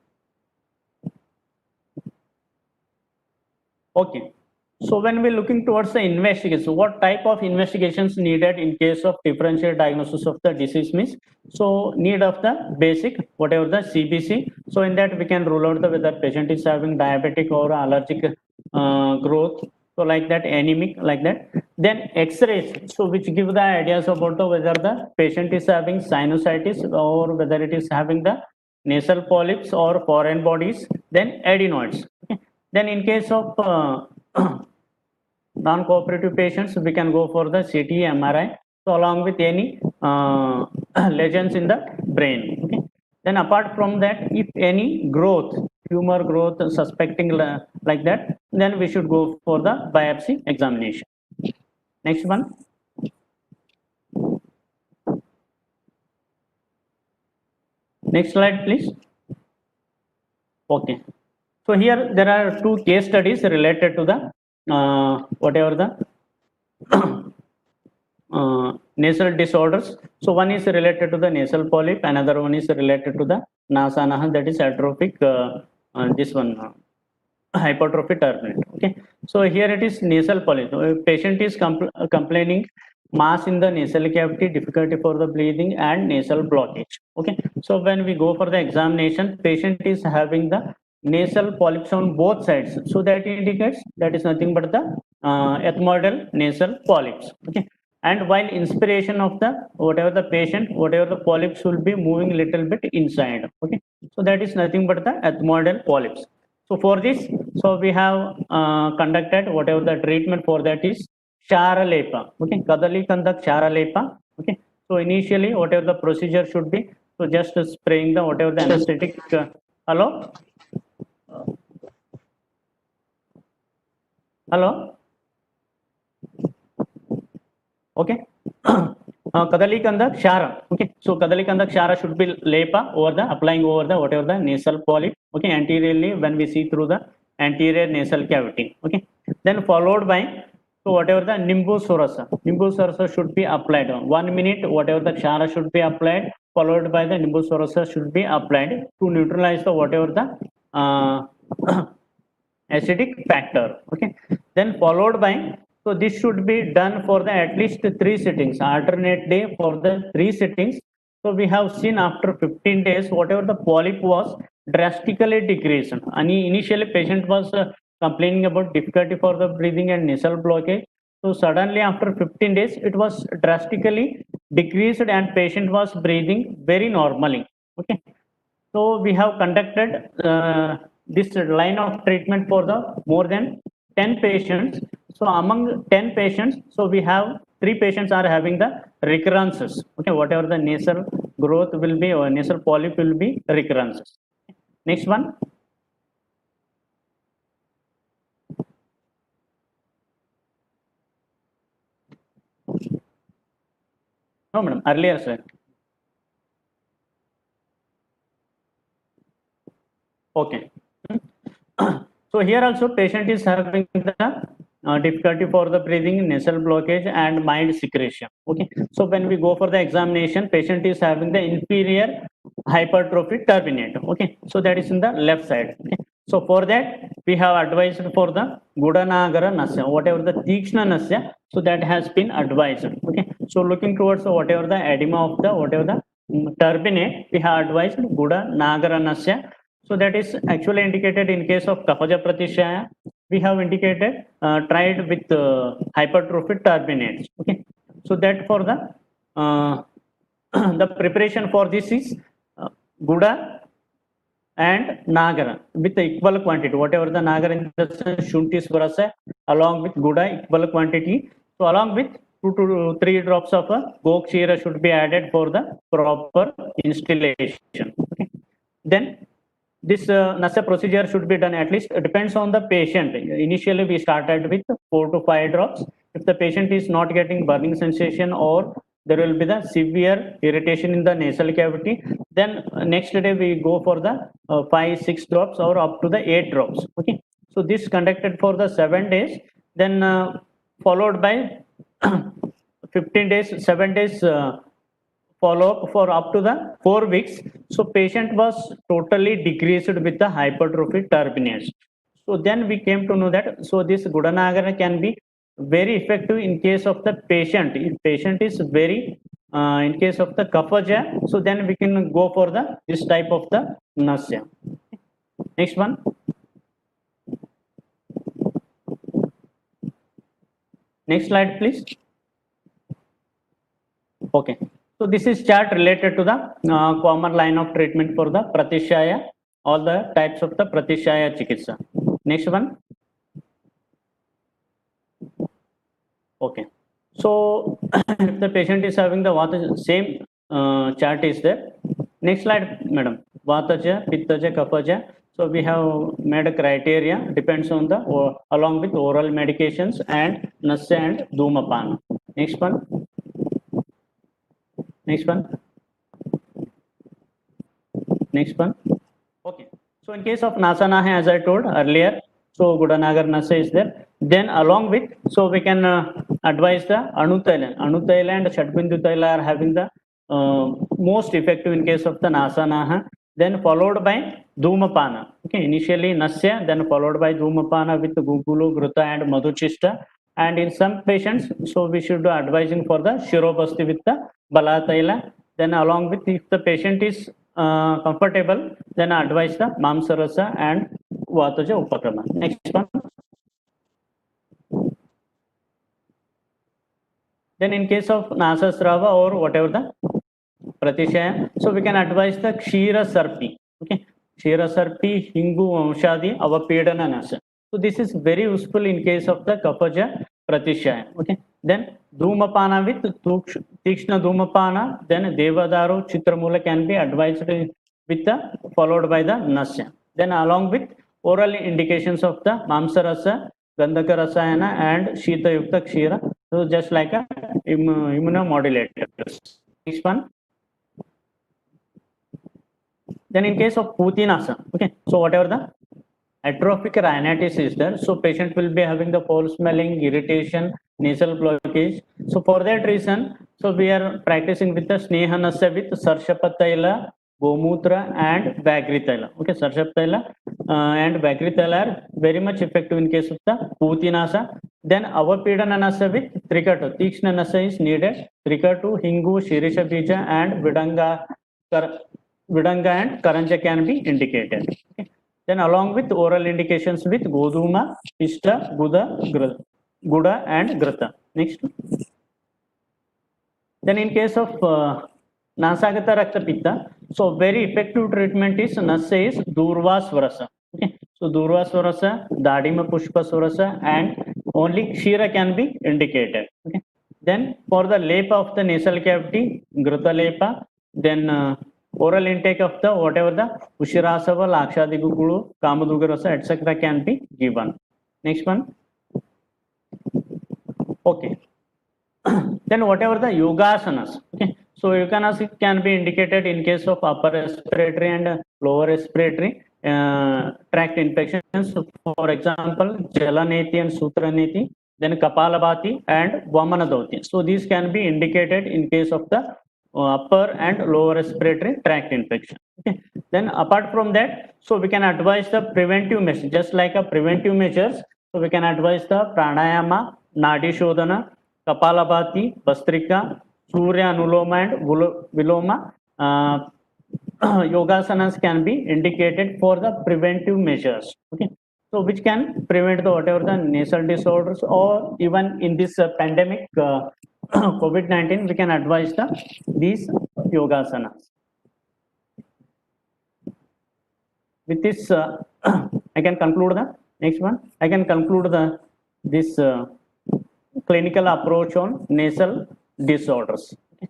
Okay, so when we're looking towards the investigation, what type of investigations needed in case of differential diagnosis of the disease means, so need of the basic whatever the CBC. So in that we can rule out the whether patient is having diabetic or allergic growth, so like that, anemic, like that. Then X-rays, so which give the ideas about the whether the patient is having sinusitis or whether it is having the nasal polyps or foreign bodies. Then adenoids. Okay. Then in case of non-cooperative patients, we can go for the CT, MRI, so along with any lesions in the brain. Okay. Then apart from that, if any growth, tumor growth suspecting like that, then we should go for the biopsy examination. Next one. Next slide, please. Okay. So here there are two case studies related to the whatever the nasal disorders. So one is related to the nasal polyp, another one is related to the nasanaha, that is atrophic, this one, hypertrophic turbinate. Okay, so here it is nasal polyp. So a patient is complaining mass in the nasal cavity, difficulty for the breathing, and nasal blockage. Okay, so when we go for the examination, patient is having the nasal polyps on both sides, so that indicates that is nothing but the ethmoidal nasal polyps. Okay, and while inspiration of the whatever the patient, whatever the polyps will be moving little bit inside. Okay, so that is nothing but the ethmoidal polyps. So for this, so we have conducted whatever the treatment for that is Sharalepa. Okay, Kadali conduct Sharalepa. Okay, so initially whatever the procedure should be, so just spraying the whatever the anesthetic. Hello, hello. Okay. Kadali Kandak Shara. Okay, so Kadali Kandak Shara should be lepa over the applying over the whatever the nasal polyp. Okay, anteriorly when we see through the anterior nasal cavity. Okay, then followed by so whatever the Nimbus Sorasa. Nimbus Sorasa should be applied. 1 minute, whatever the Shara should be applied, followed by the Nimbus Sorasa should be applied to neutralize the whatever the acidic factor. Okay, then followed by, so this should be done for the at least 3 sittings, alternate day for the 3 sittings. So we have seen after 15 days, whatever the polyp was drastically decreased. And initially patient was complaining about difficulty for the breathing and nasal blockage. So suddenly after 15 days, it was drastically decreased and patient was breathing very normally. Okay, so we have conducted this line of treatment for the more than 10 patients. So among 10 patients, so we have 3 patients are having the recurrences. Okay, whatever the nasal growth will be or nasal polyp will be recurrences. Next one. No, madam, earlier, sir. Okay. So here also patient is having the difficulty for the breathing, nasal blockage, and mild secretion. Okay, so when we go for the examination, patient is having the inferior hypertrophic turbinate. Okay, so that is in the left side. Okay, so for that we have advised for the Gudanagara Nasya, whatever the Tikshna Nasya, so that has been advised. Okay, so looking towards whatever the edema of the whatever the turbinate, we have advised Gudanagara Nasya. So that is actually indicated in case of Kapaja Pratishaya. We have indicated tried with hypertrophic turbinates. Okay, so that for the the preparation for this is Guda and Nagara with the equal quantity. Whatever the Nagara in the Shunti Swarasa along with Guda equal quantity. So along with 2 to 3 drops of Gok Shira should be added for the proper instillation. Okay, then this Nasya procedure should be done at least, depends on the patient. Initially we started with 4 to 5 drops. If the patient is not getting burning sensation or there will be the severe irritation in the nasal cavity, then next day we go for the 5-6 drops or up to the 8 drops. Okay, so this conducted for the 7 days, then followed by 15 days, 7 days follow up for up to the 4 weeks. So patient was totally decreased with the hypertrophic turbinates. So then we came to know that so this Gudanagara can be very effective in case of the patient. If patient is very in case of the Kapaja, so then we can go for the this type of the Nasya. Next one. Next slide, please. Okay. So this is chart related to the common line of treatment for the Pratishaya, all the types of the Pratishaya Chikitsa. Next one. Okay. So if the patient is having the Vata, same chart is there. Next slide, madam. Vataja, Pittaja, Kapaja. So we have made a criteria, depends on the along with oral medications and Nasya and Dhumapana. Next one. Next one. Next one. Okay. So in case of Nasanaha, as I told earlier, so Gudanagar Nasya is there. Then along with, so we can advise the Anutaila. Anutaila and Shatbindu Taila are having the most effective in case of the Nasanaha. Then followed by Dhumapana. Okay, initially Nasya, then followed by Dhumapana with Gugulu, Gruta, and Madhuchista. And in some patients, so we should do advising for the Shirobasti with the Balataila. Then along with, if the patient is comfortable, then advise the Mamsarasa and Vataja Upakrama. Next one. Then in case of Nasasrava or whatever the Pratishaya, so we can advise the Kshira Sarpi. Okay, Kshira Sarpi, Hingu Vamshadi, Avapedana Nasa. So this is very useful in case of the Kapaja Pratishaya. Okay, then Dhumapana with Tikshna Dhumapana, then Devadaru Chitramula can be advised with the followed by the Nasya. Then along with oral indications of the Mamsarasa, Gandhaka Rasayana, and Shita Yukta Kshira. So just like a immunomodulators. Next one. Then in case of Putinasa, okay, so whatever the atrophic rhinitis is there, so patient will be having the foul smelling, irritation, nasal blockage. So for that reason, so we are practicing with the Snehanasya with Sarshapataila, Gomutra, and Vagritaila. Okay, Sarshapataila and Vagritaila are very much effective in case of the Putinasa. Then Avapedananasa with Trikatu. Tikshna is needed. Trikatu, Hingu, Shirisha Bija, and Vidanga and Karanja can be indicated. Okay. Then along with oral indications with Goduma, Pista, Guda and Grata. Next. Then in case of Nasagata Rakta Pitta, so very effective treatment is Nasya is Durvasvarasa. Okay. So Durvasvarasa, Dadima Pushpasvarasa, and only Kshira can be indicated. Okay. Then for the lepa of the nasal cavity, Gruta lepa, then oral intake of the whatever the Ushirasava, Lakshadikukulu, Kamadugarasa, etc. can be given. Next one. Okay. Then whatever the yogasanas. Okay. So yogasanas can be indicated in case of upper respiratory and lower respiratory tract infections. For example, Jalaneti and Sutraneti, then Kapalabhati and Vamanadauti. So these can be indicated in case of the upper and lower respiratory tract infection. Okay. Then apart from that, so we can advise the preventive measures, just like a preventive measures. So we can advise the pranayama, nadi shodhana, kapalabhati, bastrika, surya anuloma and viloma. Yogasanas can be indicated for the preventive measures. Okay. So which can prevent the whatever the nasal disorders, or even in this pandemic COVID-19, we can advise these yogasanas. With this, I can conclude the next one. I can conclude this clinical approach on nasal disorders. Okay.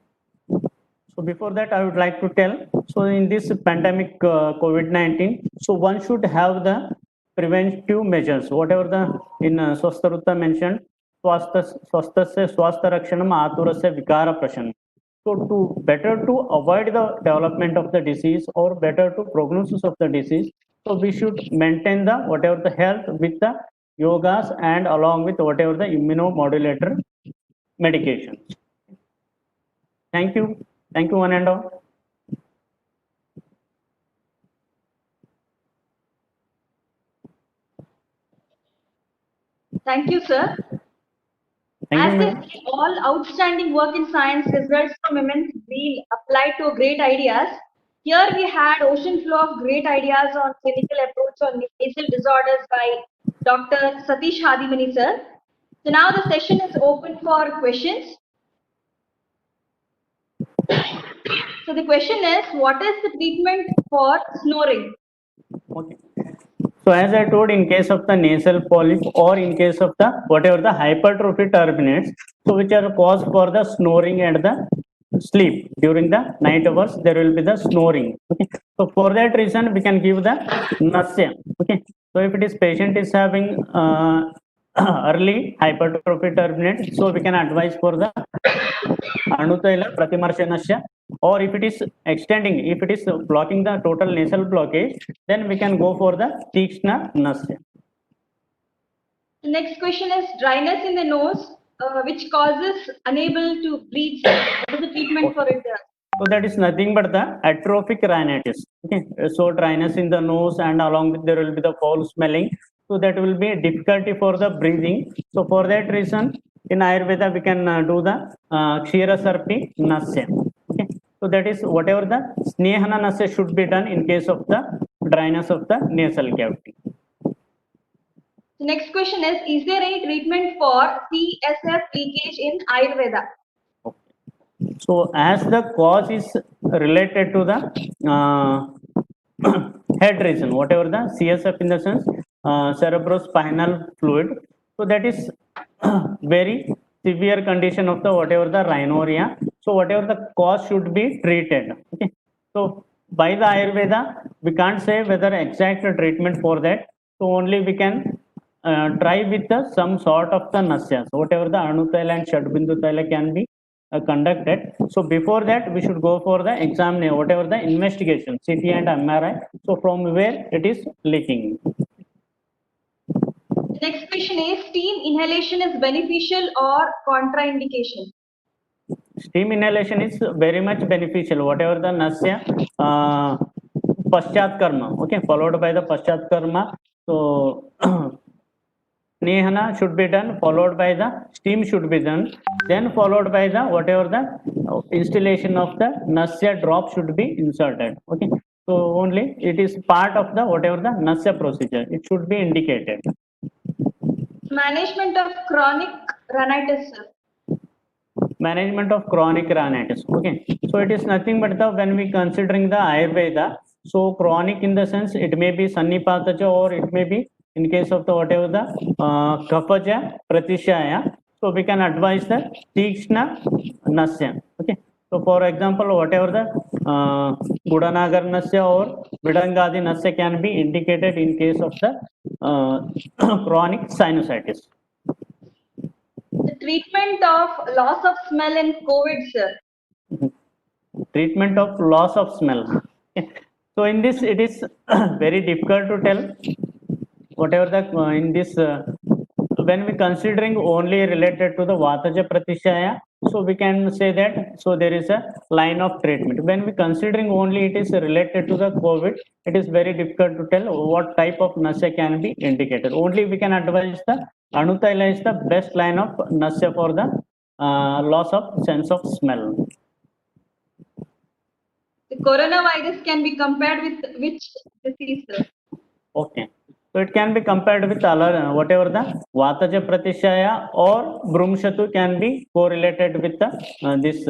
So before that, I would like to tell. So in this pandemic COVID-19, so one should have the preventive measures. Whatever the in Swastharutta mentioned. Swasthasya swastha rakshanam aturasya vikara prashanam. So to better to avoid the development of the disease or better to prognosis of the disease, so we should maintain the whatever the health with the yogas and along with whatever the immunomodulator medications. Thank you one and all. Thank you, sir. As they say, all outstanding work in science results from immense zeal applied to great ideas. Here we had ocean flow of great ideas on clinical approach on nasal disorders by Dr. Satish Hadimani, sir. So now the session is open for questions. So the question is, what is the treatment for snoring? Okay. So as I told, in case of the nasal polyp or in case of the whatever the hypertrophy turbinates, so which are caused for the snoring and the sleep during the night hours, there will be the snoring. Okay. So for that reason, we can give the Nasya. Okay. So if it is patient is having early hypertrophy turbinate, so we can advise for the Anutaila Pratimarshanasya, or if it is extending, if it is blocking the total nasal blockage, then we can go for the Tikshna Nasya. The next question is dryness in the nose which causes unable to breathe, sir. What is the treatment for it? So that is nothing but the atrophic rhinitis. Okay, so dryness in the nose, and along with there will be the foul smelling. So that will be difficulty for the breathing. So for that reason, in Ayurveda we can do the Kshira Sarpi Nasya. Okay, so that is whatever the Snehana Nasya should be done in case of the dryness of the nasal cavity. The next question is there any treatment for CSF leakage in Ayurveda? So as the cause is related to the head region, whatever the CSF in the sense cerebrospinal fluid, so that is very severe condition of the whatever the rhinorrhea. So whatever the cause should be treated. Okay. So by the Ayurveda, we can't say whether exact treatment for that. So only we can try with the some sort of the nasya. So whatever the Anutaila and Shadbindu Taila can be conducted. So before that, we should go for the examination, whatever the investigation, CT and MRI. So from where it is leaking. The next question is steam inhalation is beneficial or contraindication? Steam inhalation is very much beneficial. Whatever the nasya, paschat karma, okay, followed by the paschat karma. So Snehana should be done, followed by the steam should be done, then followed by the whatever the installation of the nasya drop should be inserted. Okay, so only it is part of the whatever the nasya procedure. It should be indicated. Management of chronic rhinitis, sir. Management of chronic rhinitis. Okay, so it is nothing but the when we considering the Ayurveda. So chronic in the sense it may be Sannipataja or it may be in case of the whatever the Kapaja Pratishaya. So we can advise the Tikshna Nasya. Okay. So for example, whatever the Gudanagar Nasya or Vidangadi Nasya can be indicated in case of the chronic sinusitis. The treatment of loss of smell in COVID, sir. Treatment of loss of smell. So in this, it is very difficult to tell whatever the in this when we considering only related to the Vataja Pratishaya, so we can say that so there is a line of treatment. When we considering only it is related to the COVID, it is very difficult to tell what type of nasya can be indicated. Only we can advise the Anutaila is the best line of nasya for the loss of sense of smell. The coronavirus can be compared with which disease, sir? Okay. So it can be compared with whatever the Vataja Pratishaya or Brumshatu can be correlated with the this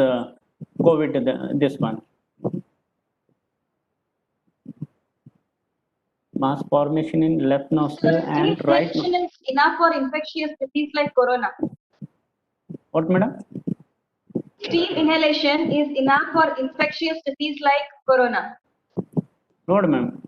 COVID, this one. Mass formation in left nostril and right nostril. Steam inhalation is enough for infectious disease like corona. What, madam? Steam inhalation is enough for infectious disease like corona. No, ma'am.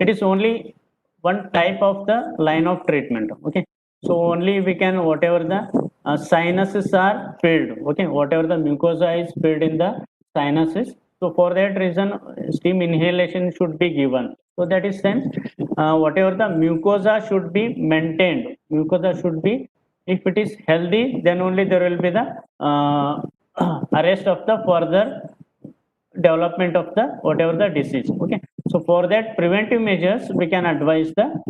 It is only one type of the line of treatment. Okay. So only we can whatever the sinuses are filled. Okay. Whatever the mucosa is filled in the sinuses. So for that reason, steam inhalation should be given. So that is sense. Whatever the mucosa should be maintained. Mucosa should be, if it is healthy, then only there will be the arrest of the further development of the whatever the disease. Okay. So for that preventive measures, we can advise the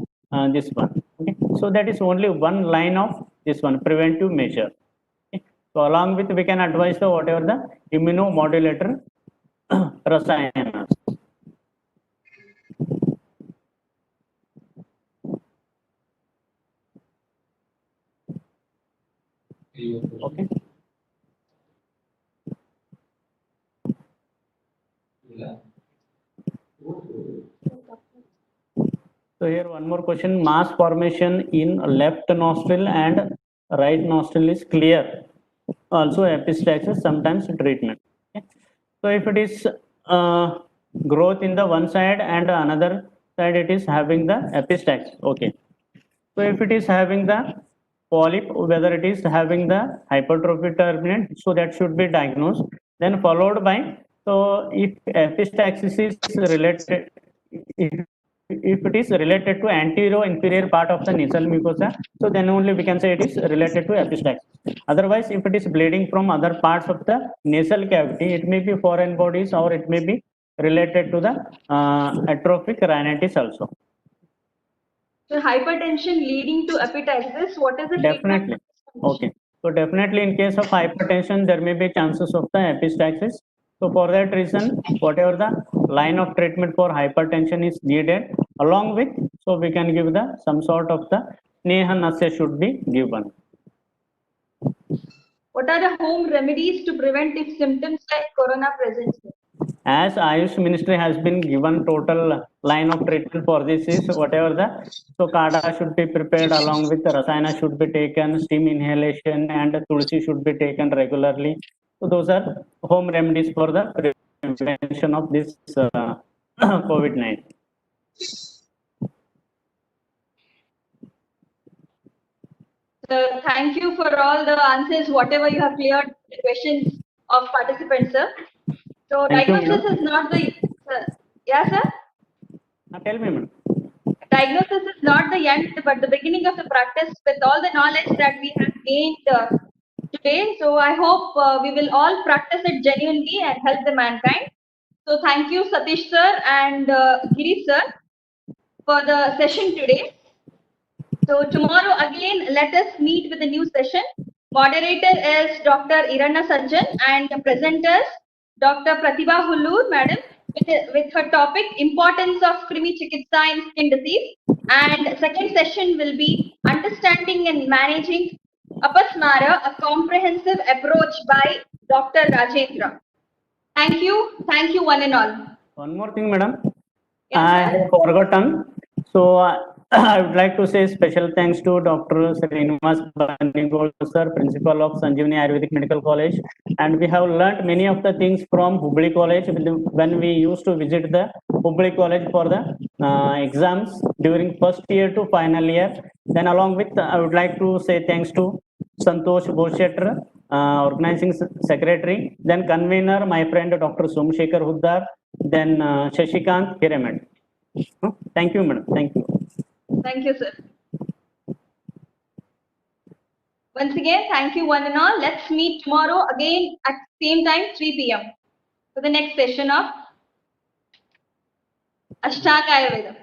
this one. Okay. So that is only one line of this one preventive measure. Okay. So along with we can advise the whatever the immunomodulator rasayanas. Okay. So here one more question. Mass formation in left nostril and right nostril is clear. Also epistaxis, sometimes treatment. Okay. So if it is growth in the one side and another side it is having the epistaxis. Okay. So if it is having the polyp, whether it is having the hypertrophy terminant, so that should be diagnosed. Then followed by, so if epistaxis is related, if if it is related to anterior inferior part of the nasal mucosa, so then only we can say it is related to epistaxis. Otherwise, if it is bleeding from other parts of the nasal cavity, it may be foreign bodies or it may be related to the atrophic rhinitis also. So hypertension leading to epistaxis, what is the Definitely. treatment? Okay. So definitely in case of hypertension, there may be chances of the epistaxis. So for that reason, whatever the line of treatment for hypertension is needed, along with, so we can give the some sort of the Sneha Nasya should be given. What are the home remedies to prevent if symptoms like corona present? As Ayush Ministry has been given total line of treatment for this is whatever the, so Kada should be prepared along with the Rasayana should be taken, steam inhalation and Tulsi should be taken regularly. So those are home remedies for the prevention of this COVID-19. Thank you for all the answers, whatever you have cleared the questions of participants, sir. So Thank you, diagnosis madam. is not the, yeah, sir? Tell me, madam. Diagnosis is not the end, but the beginning of the practice with all the knowledge that we have gained today. So I hope we will all practice it genuinely and help the mankind. So thank you, Satish sir and Giri sir, for the session today. So tomorrow again, let us meet with a new session. Moderator is Dr. Irana Sajjan and the presenters Dr. Pratibha Hullur, madam, with her topic Importance of Krimi Chikitsa in Skin Disease. And second session will be Understanding and Managing Apasmara, a comprehensive approach by Dr. Rajendra. Thank you one and all. One more thing, madam. Yes, I sir. have forgotten. So I would like to say special thanks to Dr. Srinivas Banigol, sir, principal of Sanjeevani Ayurvedic Medical College. And we have learnt many of the things from Hubli College when we used to visit the Hubli College for the exams during first year to final year. Then along with, I would like to say thanks to Santosh Boshetter, organizing secretary, then convener, my friend Dr. Somshekhar Huddar, then Shashikant Hiremed. Thank you, madam. Thank you. Thank you, sir. Once again, thank you one and all. Let's meet tomorrow again at same time, 3 p.m. for the next session of Ashtanga Ayurveda.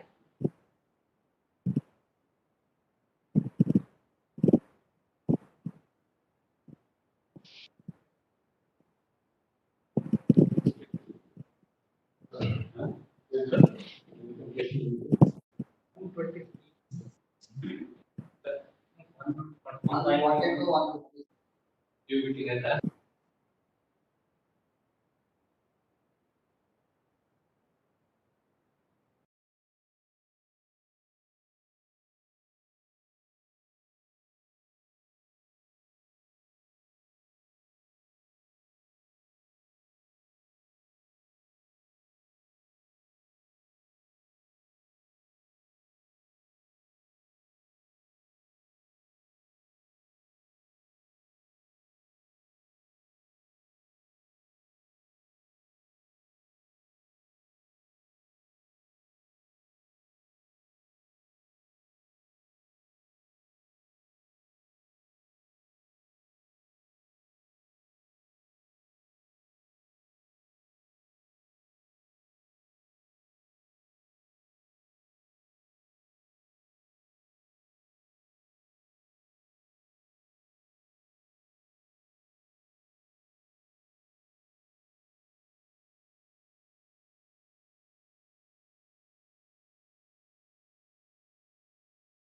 I wanted to